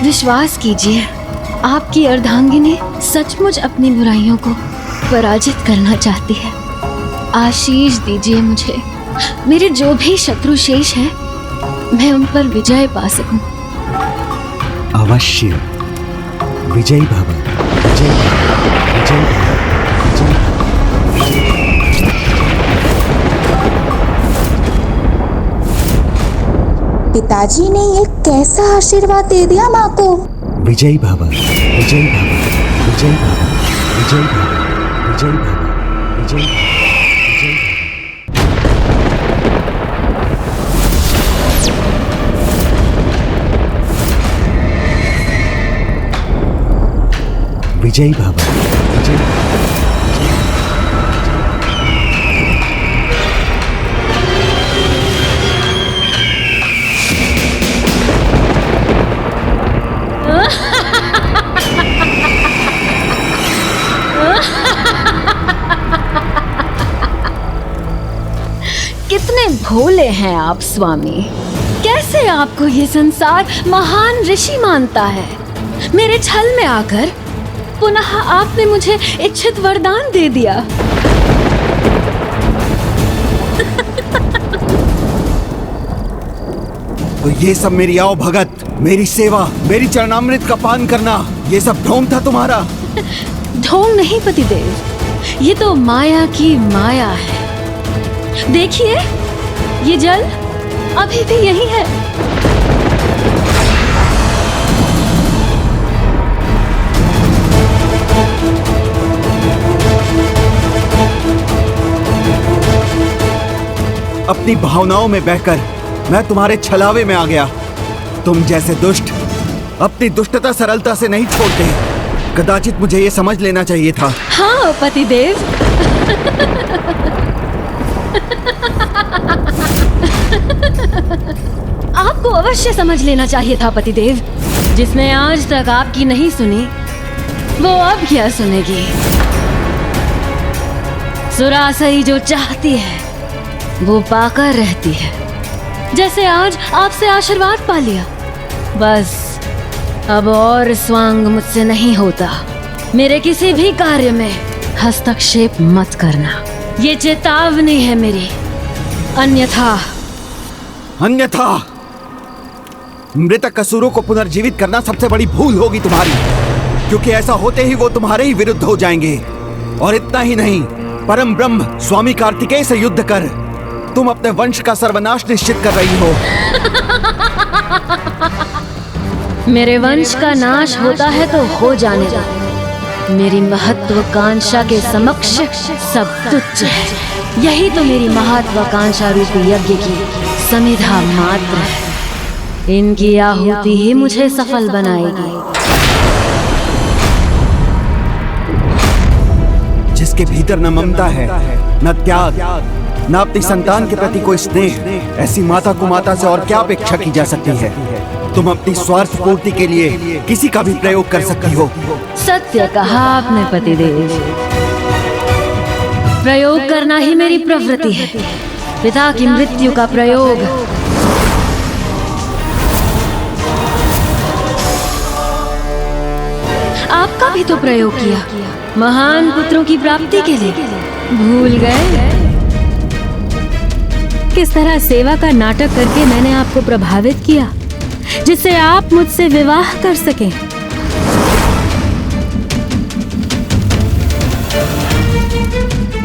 विश्वास कीजिए, आपकी अर्धांगिनी सचमुच अपनी बुराइयों को पराजित करना चाहती है। आशीष दीजिए मुझे, मेरे जो भी शत्रु शेष हैं, मैं उन पर विजय पा सकूं। अवश्य। विजयी भव, विजयी भव, विजयी भव, विजयी। पिताजी ने ये कैसा आशीर्वाद दे दिया माँ को। विजयी भव, विजयी भव, विजयी भव, विजयी भव, विजयी भव, विजयी भव। विजयी भव, विजयी भव। कितने भोले हैं आप स्वामी। कैसे आपको ये संसार महान ऋषि मानता है। मेरे छल में आकर पुनः आपने मुझे इच्छित वरदान दे दिया। तो ये सब मेरी आओ भगत, मेरी सेवा, मेरी चरणामृत का पान करना, ये सब ढोंग था तुम्हारा? ढोंग नहीं पतिदेव, ये तो माया की माया है। देखिए, ये जल अभी भी यही है। अपनी भावनाओं में बहकर मैं तुम्हारे छलावे में आ गया। तुम जैसे दुष्ट अपनी दुष्टता सरलता से नहीं छोड़ते। कदाचित मुझे ये समझ लेना चाहिए था। हाँ पतिदेव। आपको अवश्य समझ लेना चाहिए था पतिदेव। जिसने आज तक आपकी नहीं सुनी, वो अब क्या सुनेगी। सुरासई जो चाहती है वो पाकर रहती है। जैसे आज आपसे आशीर्वाद पा लिया, बस अब और स्वांग मुझसे नहीं होता। मेरे किसी भी कार्य में हस्तक्षेप मत करना, ये चेतावनी है मेरी। अन्यथा मृतक असुरों को पुनर्जीवित करना सबसे बड़ी भूल होगी तुम्हारी, क्योंकि ऐसा होते ही वो तुम्हारे ही विरुद्ध हो जाएंगे। और इतना ही नहीं, परम ब्रह्म स्वामी कार्तिकेय से युद्ध कर तुम अपने वंश का सर्वनाश निश्चित कर रही हो। मेरे वंश का नाश होता है तो हो जाने दो। मेरी महत्वाकांक्षा के समक्ष सब तुच्छ है। यही तो मेरी महत्वाकांक्षा रूपी यज्ञ की समिधा मात्र है। इनकी आहुति ही मुझे सफल बनाएगी। जिसके भीतर न ममता है, न त्याग, न अपनी संतान के प्रति कोई स्नेह, ऐसी माता को माता से और क्या अपेक्षा की जा सकती है? तुम अपनी स्वार्थ पूर्ति के लिए किसी का भी प्रयोग कर सकती हो। सत्य कहा आपने पतिदेव। प्रयोग करना ही मेरी प्रवृत्ति है। पिता की मृत्यु का प्रयोग आपका भी तो प्रयोग किया, महान पुत्रों की प्राप्ति के लिए। भूल गए किस तरह सेवा का नाटक करके मैंने आपको प्रभावित किया, जिससे आप मुझसे विवाह कर सकें।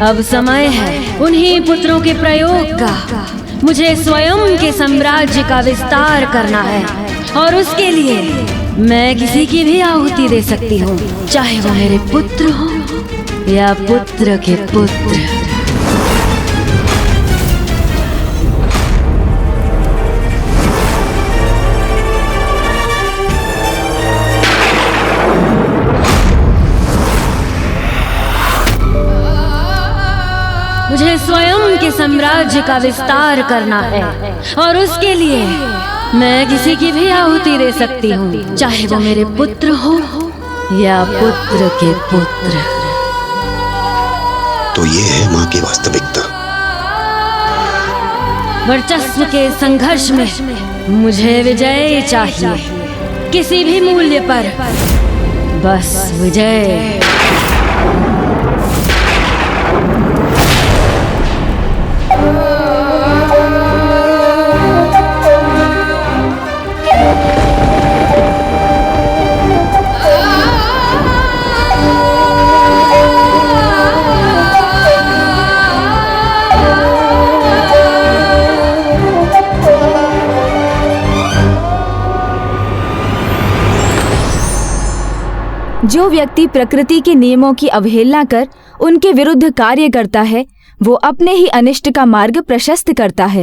अब समय है उन्हीं पुत्रों के प्रयोग का। मुझे स्वयं के साम्राज्य का विस्तार करना है और उसके लिए मैं किसी की भी आहुति दे सकती हूँ, चाहे वो मेरे पुत्र हो या पुत्र के पुत्र। मुझे स्वयं के साम्राज्य का विस्तार करना है और उसके लिए मैं किसी की भी आहुति दे सकती हूँ, चाहे वो मेरे पुत्र हो या पुत्र के पुत्र। तो ये है माँ की वास्तविकता। वर्चस्व के संघर्ष में मुझे विजय चाहिए, किसी भी मूल्य पर, बस विजय। जो व्यक्ति प्रकृति के नियमों की अवहेलना कर उनके विरुद्ध कार्य करता है, वो अपने ही अनिष्ट का मार्ग प्रशस्त करता है।